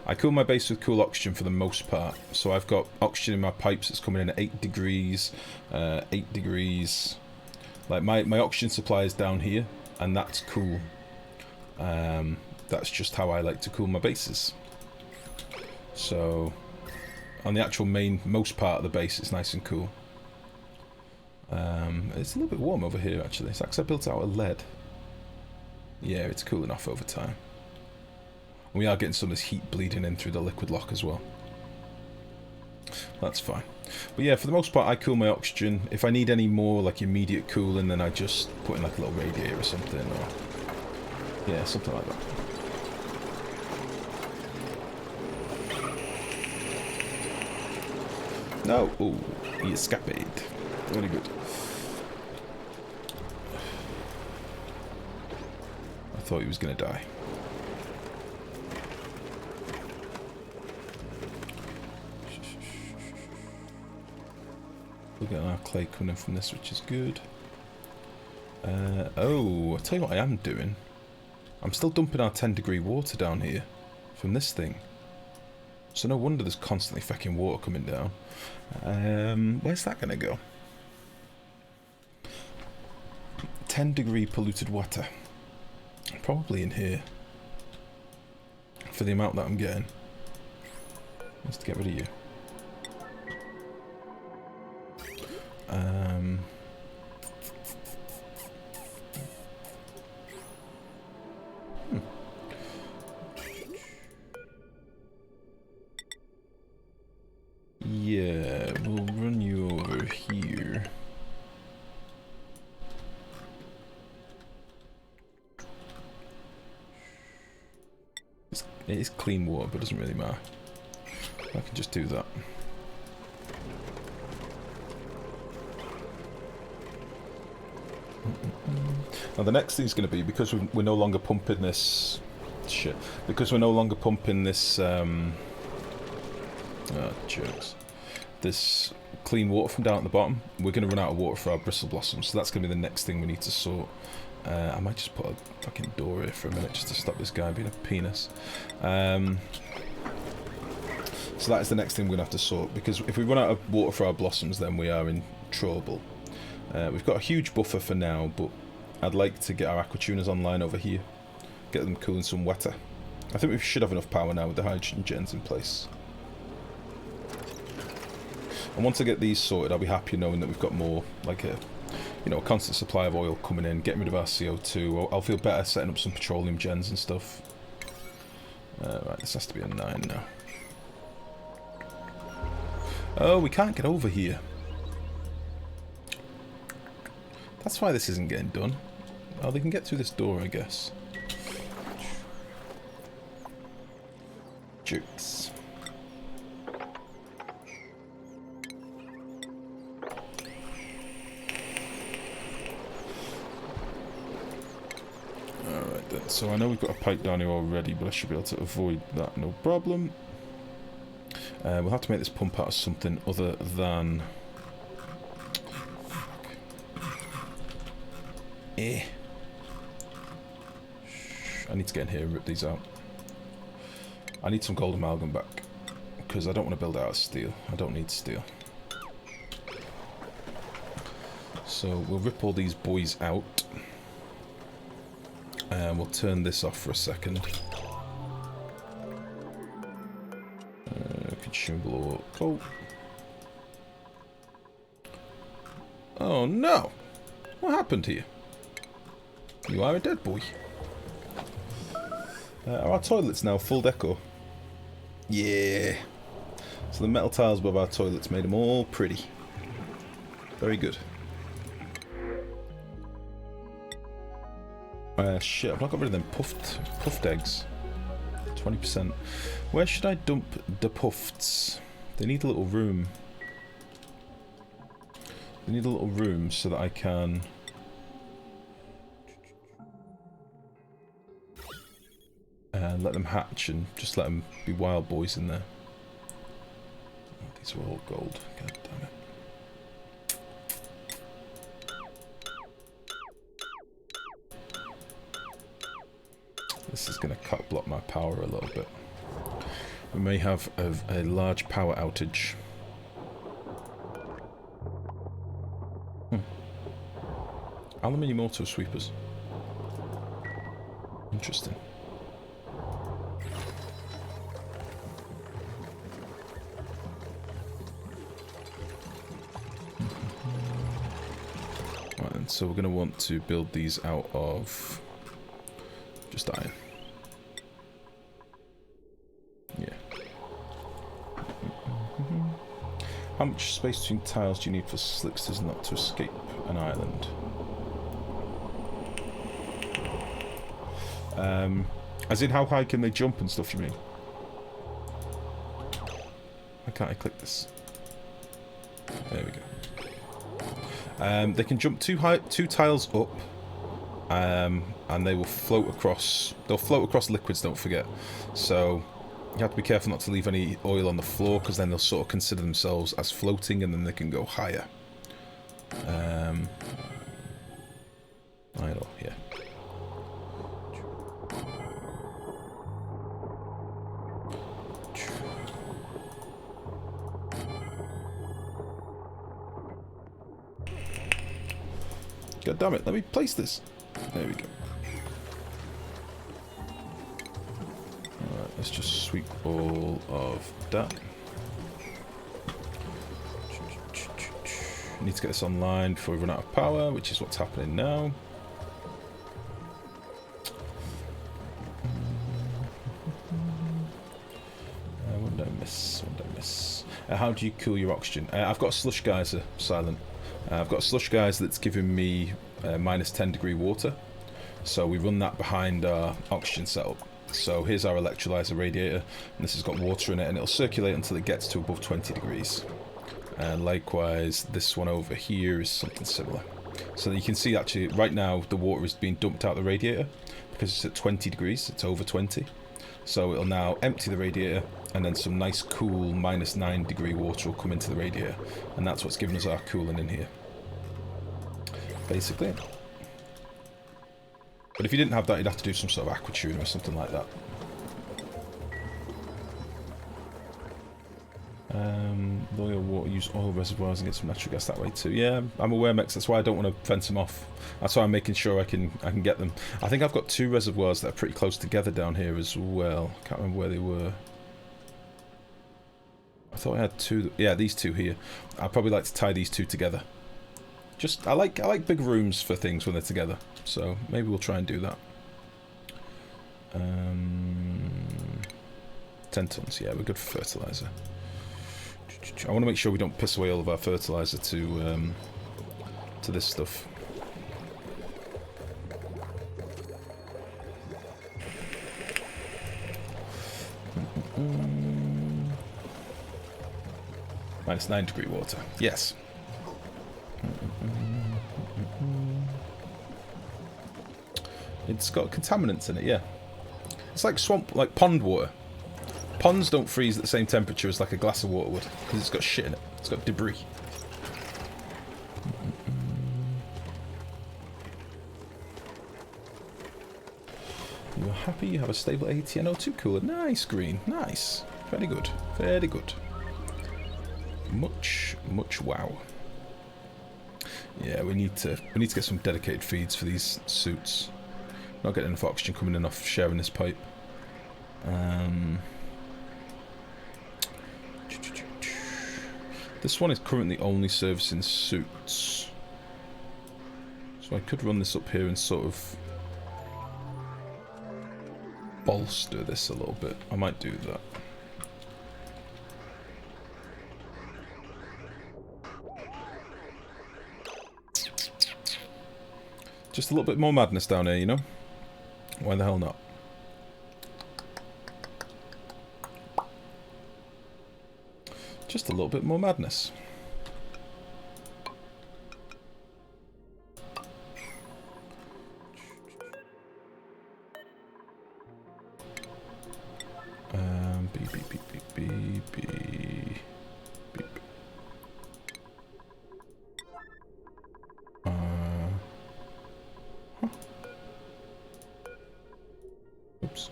I cool my base with cool oxygen for the most part. So I've got oxygen in my pipes that's coming in at 8 degrees, 8 degrees. Like my oxygen supply is down here, and that's cool. That's just how I like to cool my bases. So on the actual most part of the base, it's nice and cool. It's a little bit warm over here actually. It's because I built it out of lead. Yeah, it's cooling off over time. And we are getting some of this heat bleeding in through the liquid lock as well. That's fine. But yeah, for the most part I cool my oxygen. If I need any more like immediate cooling, then I just put in like a little radiator or something, or yeah, something like that. No! Oh, he escaped. Very good. I thought he was going to die. We're getting our clay coming in from this, which is good. Oh, I'll tell you what I am doing. I'm still dumping our 10-degree water down here from this thing. So no wonder there's constantly fucking water coming down. Where's that going to go? 10-degree polluted water. Probably in here. For the amount that I'm getting. Let's get rid of you. Yeah, we'll run you over here. It is clean water, but it doesn't really matter. I can just do that. Now the next thing's going to be, because we're no longer pumping this shit, because we're no longer pumping this jerks, this clean water from down at the bottom, we're going to run out of water for our bristle blossoms, so that's going to be the next thing we need to sort. I might just put a fucking door here for a minute just to stop this guy being a penis. So that is the next thing we're going to have to sort, because if we run out of water for our blossoms, then we are in trouble. We've got a huge buffer for now, but I'd like to get our aquatuners online over here, get them cooling some wetter. I think we should have enough power now with the hydrogen gens in place. And once I get these sorted, I'll be happy knowing that we've got more, like a constant supply of oil coming in, getting rid of our CO2. I'll feel better setting up some petroleum gens and stuff. Right, this has to be a 9 now. Oh, we can't get over here. That's why this isn't getting done. Oh, they can get through this door, I guess. Jerks. Alright then, so I know we've got a pipe down here already, but I should be able to avoid that, no problem. We'll have to make this pump out of something other than... I need to get in here and rip these out. I need some gold amalgam back, because I don't want to build out of steel. I don't need steel. So we'll rip all these boys out. And we'll turn this off for a second. consumable or coal. Oh no! What happened here? You are a dead boy. Are our toilets now full decor? Yeah! So the metal tiles above our toilets made them all pretty. Very good. Shit, I've not got rid of them puffed eggs. 20%. Where should I dump the puffs? They need a little room. They need a little room so that I can... let them hatch and just let them be wild boys in there. Oh, these are all gold. God damn it. This is going to cut block my power a little bit. We may have a large power outage. Aluminium auto sweepers. Interesting. Right then, so we're going to want to build these out of just iron. Yeah. How much space between tiles do you need for Slicksters not to escape an island? As in, how high can they jump and stuff, you mean? Why can't I click this? There we go. They can jump two tiles up, and they will float across. They'll float across liquids, don't forget. So you have to be careful not to leave any oil on the floor, because then they'll sort of consider themselves as floating, and then they can go higher. I know, yeah. God damn it, let me place this. There we go. Alright, let's just sweep all of that. Need to get this online before we run out of power, which is what's happening now. What did I miss? What did I miss? How do you cool your oxygen? I've got a slush geyser, Silent. I've got a slush geyser that's giving me minus 10 degree water. So we run that behind our oxygen setup. So here's our electrolyzer radiator, and this has got water in it, and it'll circulate until it gets to above 20 degrees. And likewise, this one over here is something similar. So you can see actually, right now, the water is being dumped out the radiator, because it's at 20 degrees, it's over 20. So it'll now empty the radiator, and then some nice cool minus 9 degree water will come into the radiator. And that's what's giving us our cooling in here. Basically. But if you didn't have that, you'd have to do some sort of aqua tune or something like that. Loyal water, use oil reservoirs and get some natural gas that way too. Yeah, I'm aware, Mex. That's why I don't want to fence them off. That's why I'm making sure I can get them. I think I've got 2 reservoirs that are pretty close together down here as well. Can't remember where they were. I thought I had 2. Yeah, these 2 here. I'd probably like to tie these 2 together. Just I like big rooms for things when they're together. So maybe we'll try and do that. 10 tons. Yeah, we're good for fertilizer. I want to make sure we don't piss away all of our fertilizer to this stuff. Minus 9 degree water. Yes. It's got contaminants in it, yeah. It's like swamp, like pond water. Ponds don't freeze at the same temperature as like a glass of water would, because it's got shit in it. It's got debris. You're happy you have a stable ATNO2 cooler. Nice, Green. Nice. Very good. Very good. Much wow. Yeah, we need to get some dedicated feeds for these suits. Not getting enough oxygen coming in off sharing this pipe. This one is currently only servicing suits. So I could run this up here and sort of bolster this a little bit. I might do that. Just a little bit more madness down here, you know? Why the hell not? Just a little bit more madness. Beep, beep, beep, beep, beep, beep, beep. Huh. Oops.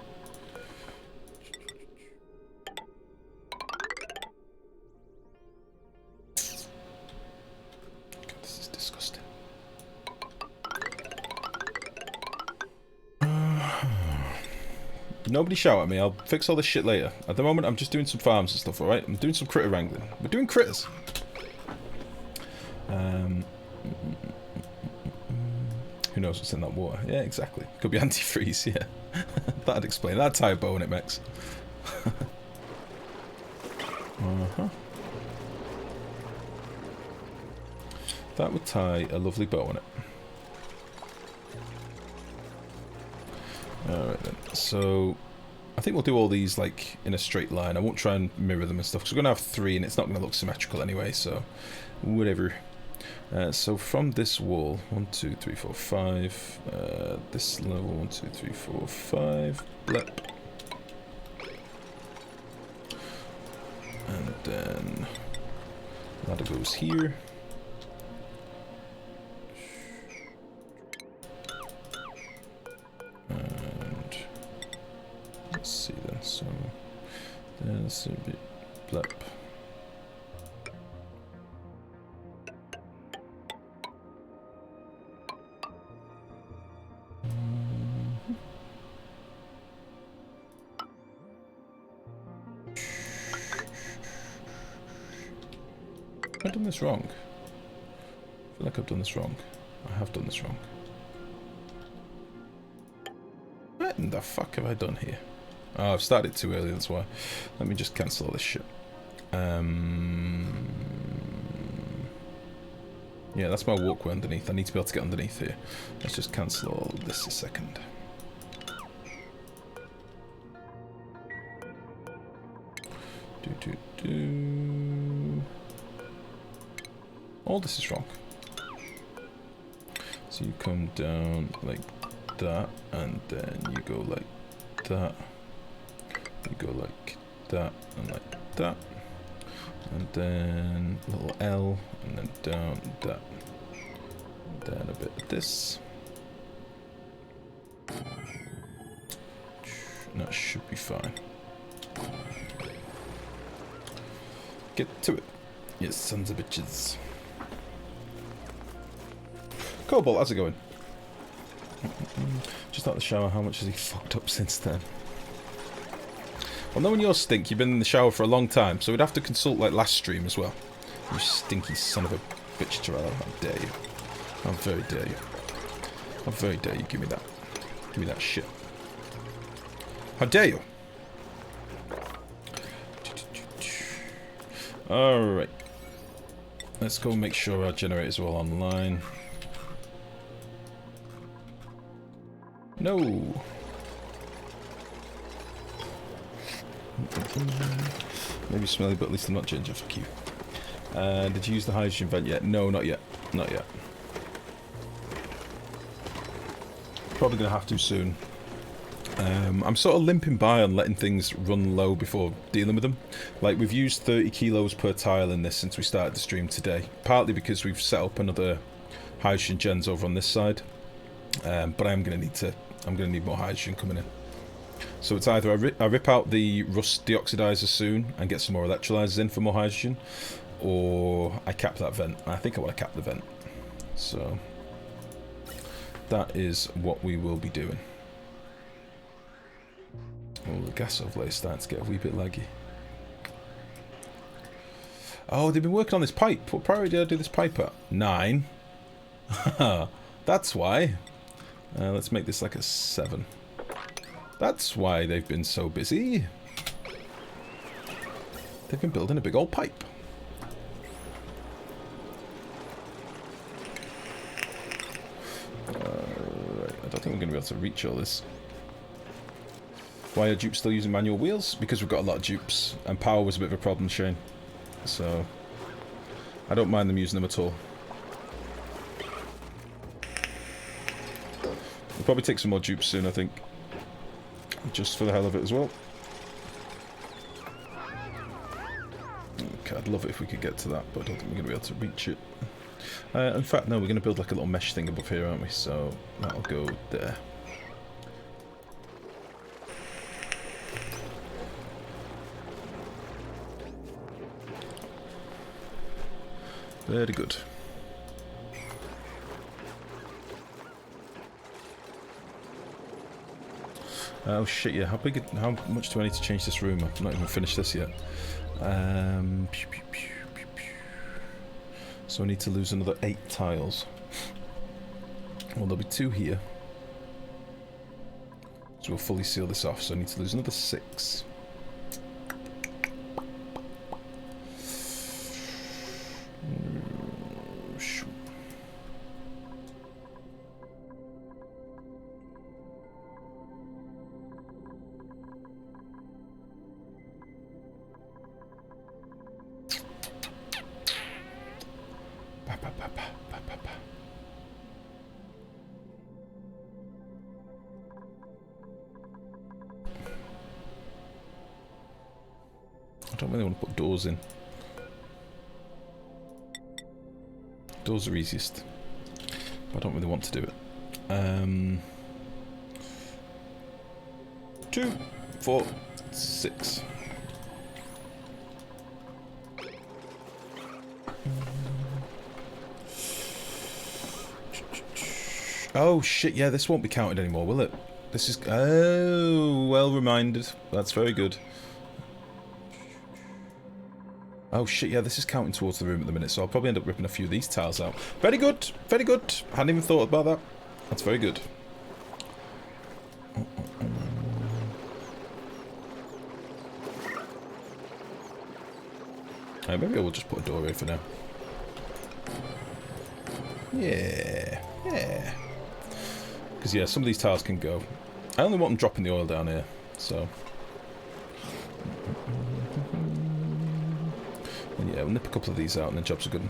God, this is disgusting. Nobody shout at me, I'll fix all this shit later. At the moment, I'm just doing some farms and stuff, alright? I'm doing some critter wrangling. We're doing critters. Who knows what's in that water? Yeah, exactly. Could be antifreeze, yeah. That'd explain. That'd tie a bow in it, Mex. That would tie a lovely bow on it. Alright then, so I think we'll do all these like in a straight line. I won't try and mirror them and stuff because we're going to have 3 and it's not going to look symmetrical anyway, so whatever. So from this wall, 1, 2, 3, 4, 5, this level, 1, 2, 3, 4, 5, blep. And then ladder goes here. Let's see then, so there's a bit blep. Have I done this wrong? I feel like I've done this wrong. I have done this wrong. What in the fuck have I done here? Oh, I've started too early, that's why. Let me just cancel all this shit. Yeah, that's my walkway underneath. I need to be able to get underneath here. Let's just cancel all this a second. All this is wrong. So you come down like that, and then you go like that. You go like that, and like that. And then a little L, and then down that. And then a bit of this. That should be fine. Get to it, you sons of bitches. Cobalt, how's it going? Just out the shower, how much has he fucked up since then? Well, knowing your stink, you've been in the shower for a long time, so we'd have to consult like last stream as well. You stinky son of a bitch, Torello. How dare you? How very dare you? How very dare you give me that? Give me that shit. How dare you? Alright. Let's go make sure our generators are all online. No! Maybe smelly, but at least I'm not ginger, fuck you. Did you use the hydrogen vent yet? No, not yet. Not yet. Probably gonna have to soon. I'm sort of limping by on letting things run low before dealing with them. Like, we've used 30 kilos per tile in this since we started the stream today. Partly because we've set up another hydrogen gens over on this side. But I'm gonna need more hydrogen coming in. So it's either I rip out the rust deoxidizer soon and get some more electrolyzers in for more hydrogen, or I cap that vent. I think I want to cap the vent. So that is what we will be doing. Oh, the gas overlay is starting to get a wee bit laggy. Oh, they've been working on this pipe. What priority did I do this pipe at? 9. That's why. Let's make this like a 7. That's why they've been so busy. They've been building a big old pipe. Right. I don't think we're going to be able to reach all this. Why are dupes still using manual wheels? Because we've got a lot of dupes. And power was a bit of a problem, Shane. So, I don't mind them using them at all. We'll probably take some more dupes soon, I think. Just for the hell of it as well. Okay, I'd love it if we could get to that, but I don't think we're going to be able to reach it. In fact, no, we're going to build like a little mesh thing above here, aren't we? So, that'll go there. Very good. Oh shit, yeah, how much do I need to change this room? I've not even finished this yet. So I need to lose another 8 tiles. Well, there'll be 2 here. So we'll fully seal this off, so I need to lose another 6. I don't really want to put doors in. Doors are easiest. But I don't really want to do it. 2, 4, 6. Oh shit, yeah, this won't be counted anymore, will it? This is... Oh, well reminded. That's very good. Oh shit, yeah, this is counting towards the room at the minute, so I'll probably end up ripping a few of these tiles out. Very good, very good. Hadn't even thought about that. That's very good. Maybe I will just put a doorway for now. Yeah, yeah. Because yeah, some of these tiles can go. I only want them dropping the oil down here, so... And yeah, we'll nip a couple of these out and the job's are good.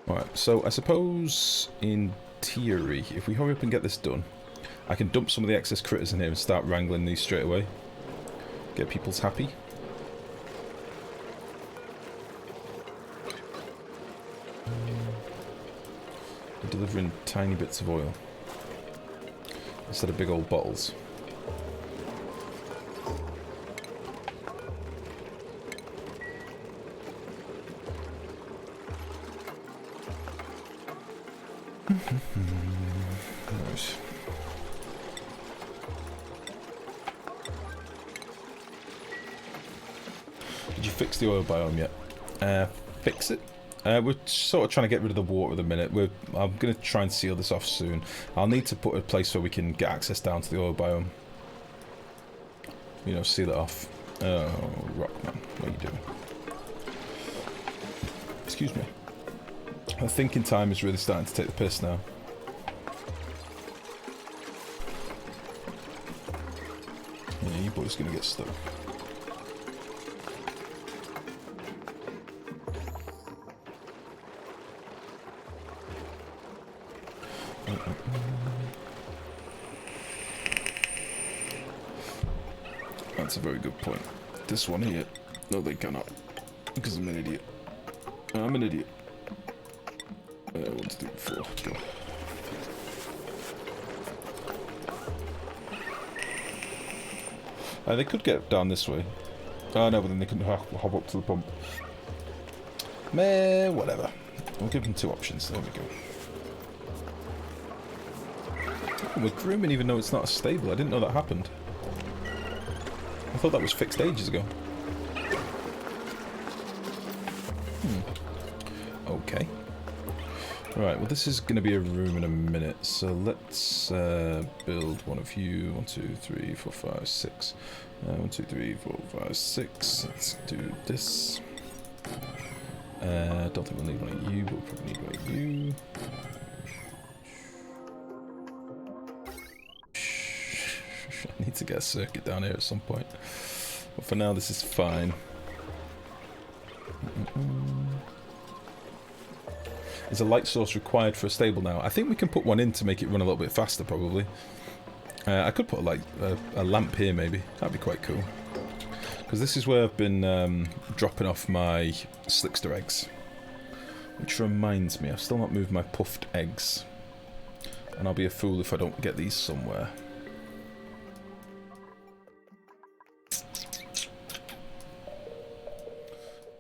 Alright, so I suppose, in theory, if we hurry up and get this done, I can dump some of the excess critters in here and start wrangling these straight away. Get people's happy. We're delivering tiny bits of oil instead of big old bottles. Nice. Did you fix the oil biome yet? Fix it? We're sort of trying to get rid of the water at the minute. I'm going to try and seal this off soon. I'll need to put a place where we can get access down to the oil biome. You know, seal it off. Oh, Rockman, what are you doing? Excuse me. The thinking time is really starting to take the piss now. Yeah, you boys gonna get stuck. That's a very good point. This one here, no, they cannot, because I'm an idiot. I'm an idiot. 1, 2, 3, 4. Go. They could get down this way. Oh no, but then they couldn't hop up to the pump. Meh, whatever. We'll give them 2 options. There we go. Oh, we're grooming even though it's not a stable. I didn't know that happened. I thought that was fixed ages ago. Okay. Right, well this is going to be a room in a minute, so let's build one of you. 1, 2, 3, 4, 5, 6. 1, 2, 3, 4, 5, 6. Let's do this. Don't think we'll need one of you, but we'll probably need one of you. I need to get a circuit down here at some point. But for now, this is fine. Is a light source required for a stable now? I think we can put one in to make it run a little bit faster, probably. I could put a lamp here, maybe. That'd be quite cool. Because this is where I've been dropping off my Slickster eggs. Which reminds me, I've still not moved my puffed eggs. And I'll be a fool if I don't get these somewhere.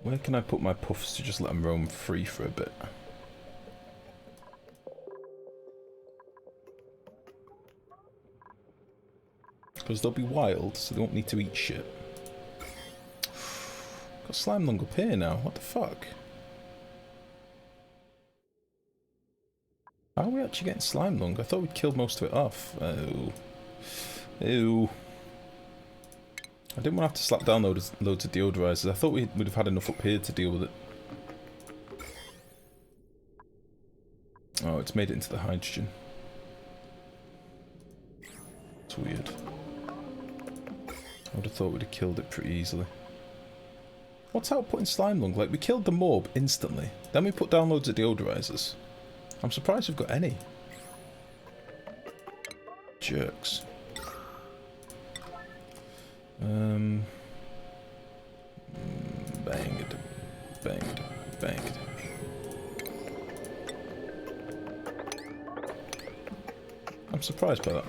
Where can I put my puffs to just let them roam free for a bit? Because they'll be wild, so they won't need to eat shit. Got slime lung up here now, what the fuck? How are we actually getting slime lung? I thought we'd killed most of it off. Oh. Ew. I didn't want to have to slap down loads of deodorizers. I thought we'd have had enough up here to deal with it. Oh, it's made it into the hydrogen. It's weird. I would have thought we'd have killed it pretty easily. What's outputting slime lung? Like, we killed the morb instantly. Then we put down loads of deodorizers. I'm surprised we've got any. Jerks. Bang it. Bang it. Bang it. I'm surprised by that.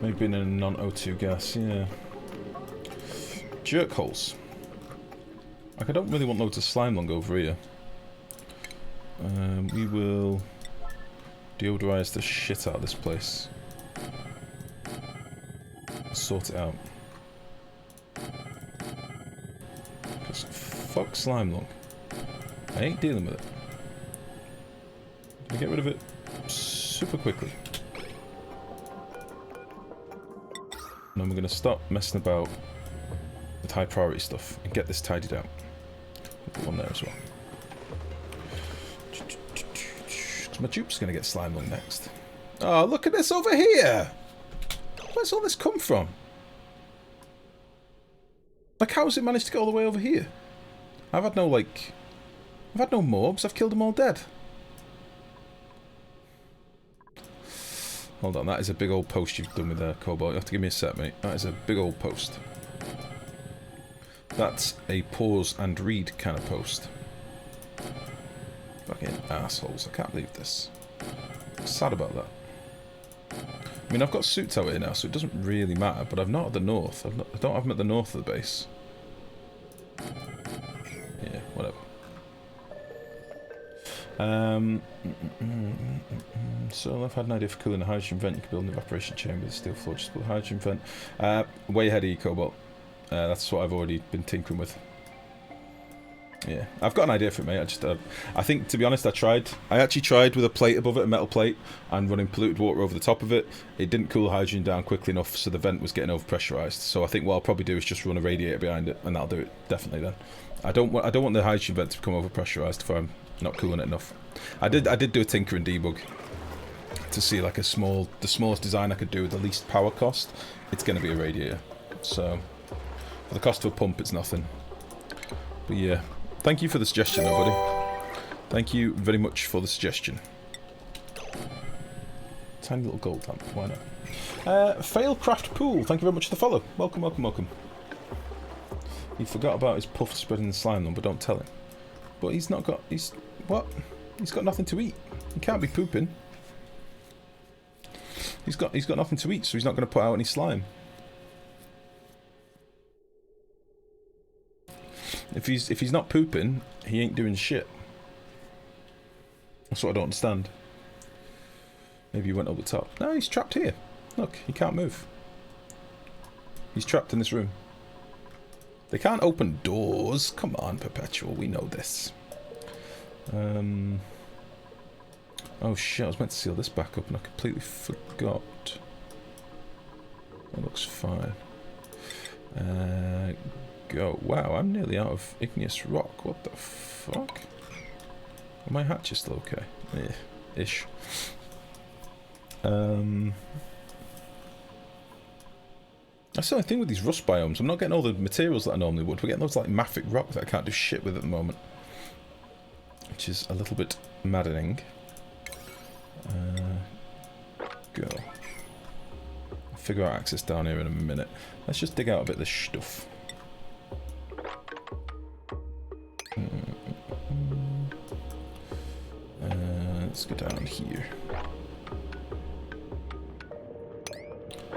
Maybe being in a non-O2 gas, yeah. Jerk holes. Like, I don't really want loads of slime lung over here. We will deodorize the shit out of this place. Sort it out. Because fuck slime lung. I ain't dealing with it. I'm gonna get rid of it super quickly. And then we're gonna stop messing about with high priority stuff and get this tidied out. Put one there as well. My dupe's gonna get slime lung next. Oh, look at this over here! Where's all this come from? Like, how's it managed to get all the way over here? I've had no morbs. I've killed them all dead. Hold on, that is a big old post you've done with there, Cobalt. You have to give me a sec, mate. That is a big old post. That's a pause and read kind of post. Fucking assholes. I can't believe this. I'm sad about that. I mean, I've got suits out here now, so it doesn't really matter, but I'm not at the north. I don't have them at the north of the base. Yeah, whatever. So I've had an idea for cooling a hydrogen vent. You can build an evaporation chamber with a steel floor. Just build a hydrogen vent. Way ahead of you, Cobalt. That's what I've already been tinkering with. Yeah, I've got an idea for it, mate. I think, to be honest, I actually tried with a plate above it, a metal plate, and running polluted water over the top of it. It didn't cool the hydrogen down quickly enough, so the vent was getting overpressurized. So I think what I'll probably do is just run a radiator behind it, and that'll do it definitely. Then I don't want the hydrogen vent to become overpressurized if I'm not cooling it enough. I did do a tinker and debug to see like the smallest design I could do with the least power cost. It's going to be a radiator. So for the cost of a pump, it's nothing. But yeah. Thank you for the suggestion, everybody. Thank you very much for the suggestion. Tiny little gold lamp, why not? Failcraft Pool, thank you very much for the follow. Welcome, welcome, welcome. He forgot about his puff spreading the slime on, but don't tell him. But he's not got... What? He's got nothing to eat. He can't be pooping. He's got nothing to eat, so he's not going to put out any slime. If he's not pooping, he ain't doing shit. That's what I don't understand. Maybe he went over the top. No, he's trapped here. Look, he can't move. He's trapped in this room. They can't open doors. Come on, Perpetual. We know this. Oh shit, I was meant to seal this back up and I completely forgot. That looks fine. Go. Wow, I'm nearly out of igneous rock. What the fuck? Are my hatches still okay? Eh, ish. That's the only thing with these rust biomes. I'm not getting all the materials that I normally would. We're getting those like mafic rock that I can't do shit with at the moment. Which is a little bit maddening. Go. I'll figure out access down here in a minute. Let's just dig out a bit of this stuff. Let's go down here.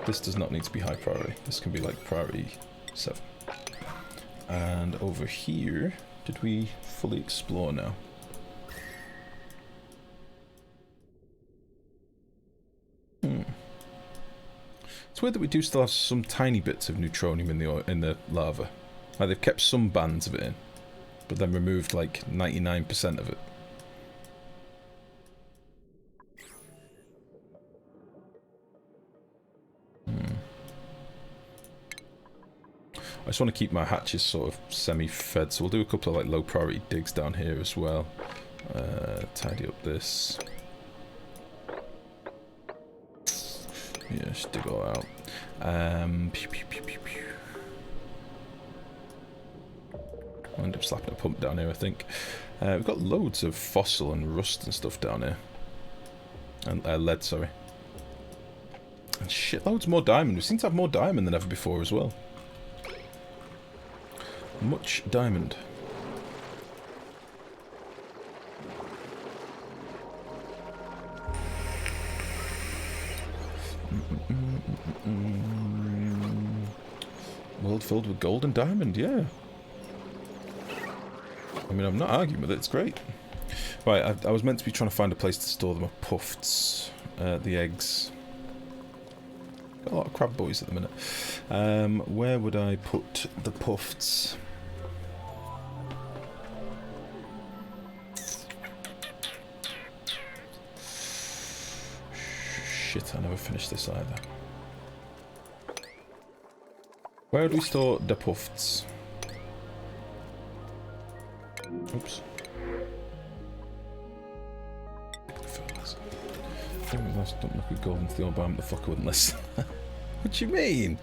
This does not need to be high priority. This can be like priority 7. And over here, did we fully explore now? It's weird that we do still have some tiny bits of neutronium in the lava. Like they've kept some bands of it in, but then removed like 99% of it. I just want to keep my hatches sort of semi-fed, so we'll do a couple of like low priority digs down here as well. Tidy up this. Yeah, just dig all out. Pew, pew, pew, pew, pew. I'll end up slapping a pump down here, I think. We've got loads of fossil and rust and stuff down here. And lead, sorry. And shitloads more diamond. We seem to have more diamond than ever before as well. Much diamond. World filled with gold and diamond, yeah. I mean, I'm not arguing with it, it's great. Right, I was meant to be trying to find a place to store them puffs, the eggs. Got a lot of crab boys at the minute. Where would I put the puffs? Shit, I never finished this either. Where would we store the puffs? Oops. Don't look at gold into the old barn, the fucker wouldn't listen. What do you mean?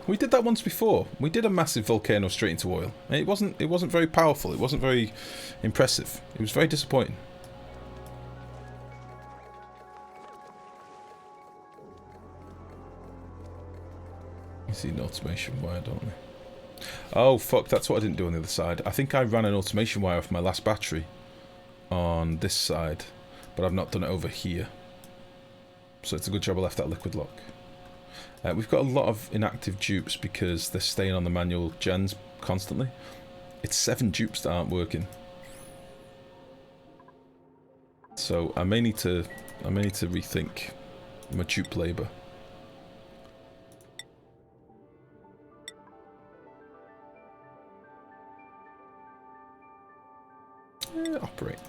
We did that once before. We did a massive volcano straight into oil. It wasn't very powerful. It wasn't very impressive. It was very disappointing. You see an automation wire, don't we? Oh, fuck, that's what I didn't do on the other side. I think I ran an automation wire off my last battery on this side, but I've not done it over here. So it's a good job I left that liquid lock. We've got a lot of inactive dupes because they're staying on the manual gens constantly. It's 7 dupes that aren't working. So I may need to rethink my dupe labour. Operate.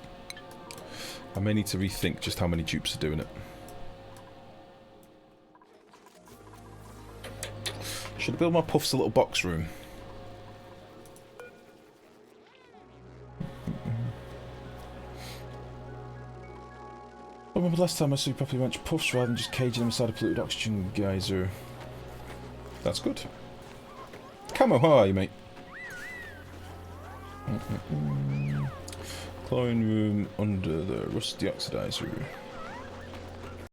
I may need to rethink just how many dupes are doing it. Should I build my puffs a little box room? I remember last time I saw you properly went puffs rather than just caging them inside a polluted oxygen geyser. That's good. Camo, how are you, mate? Chlorine room under the rusty oxidizer.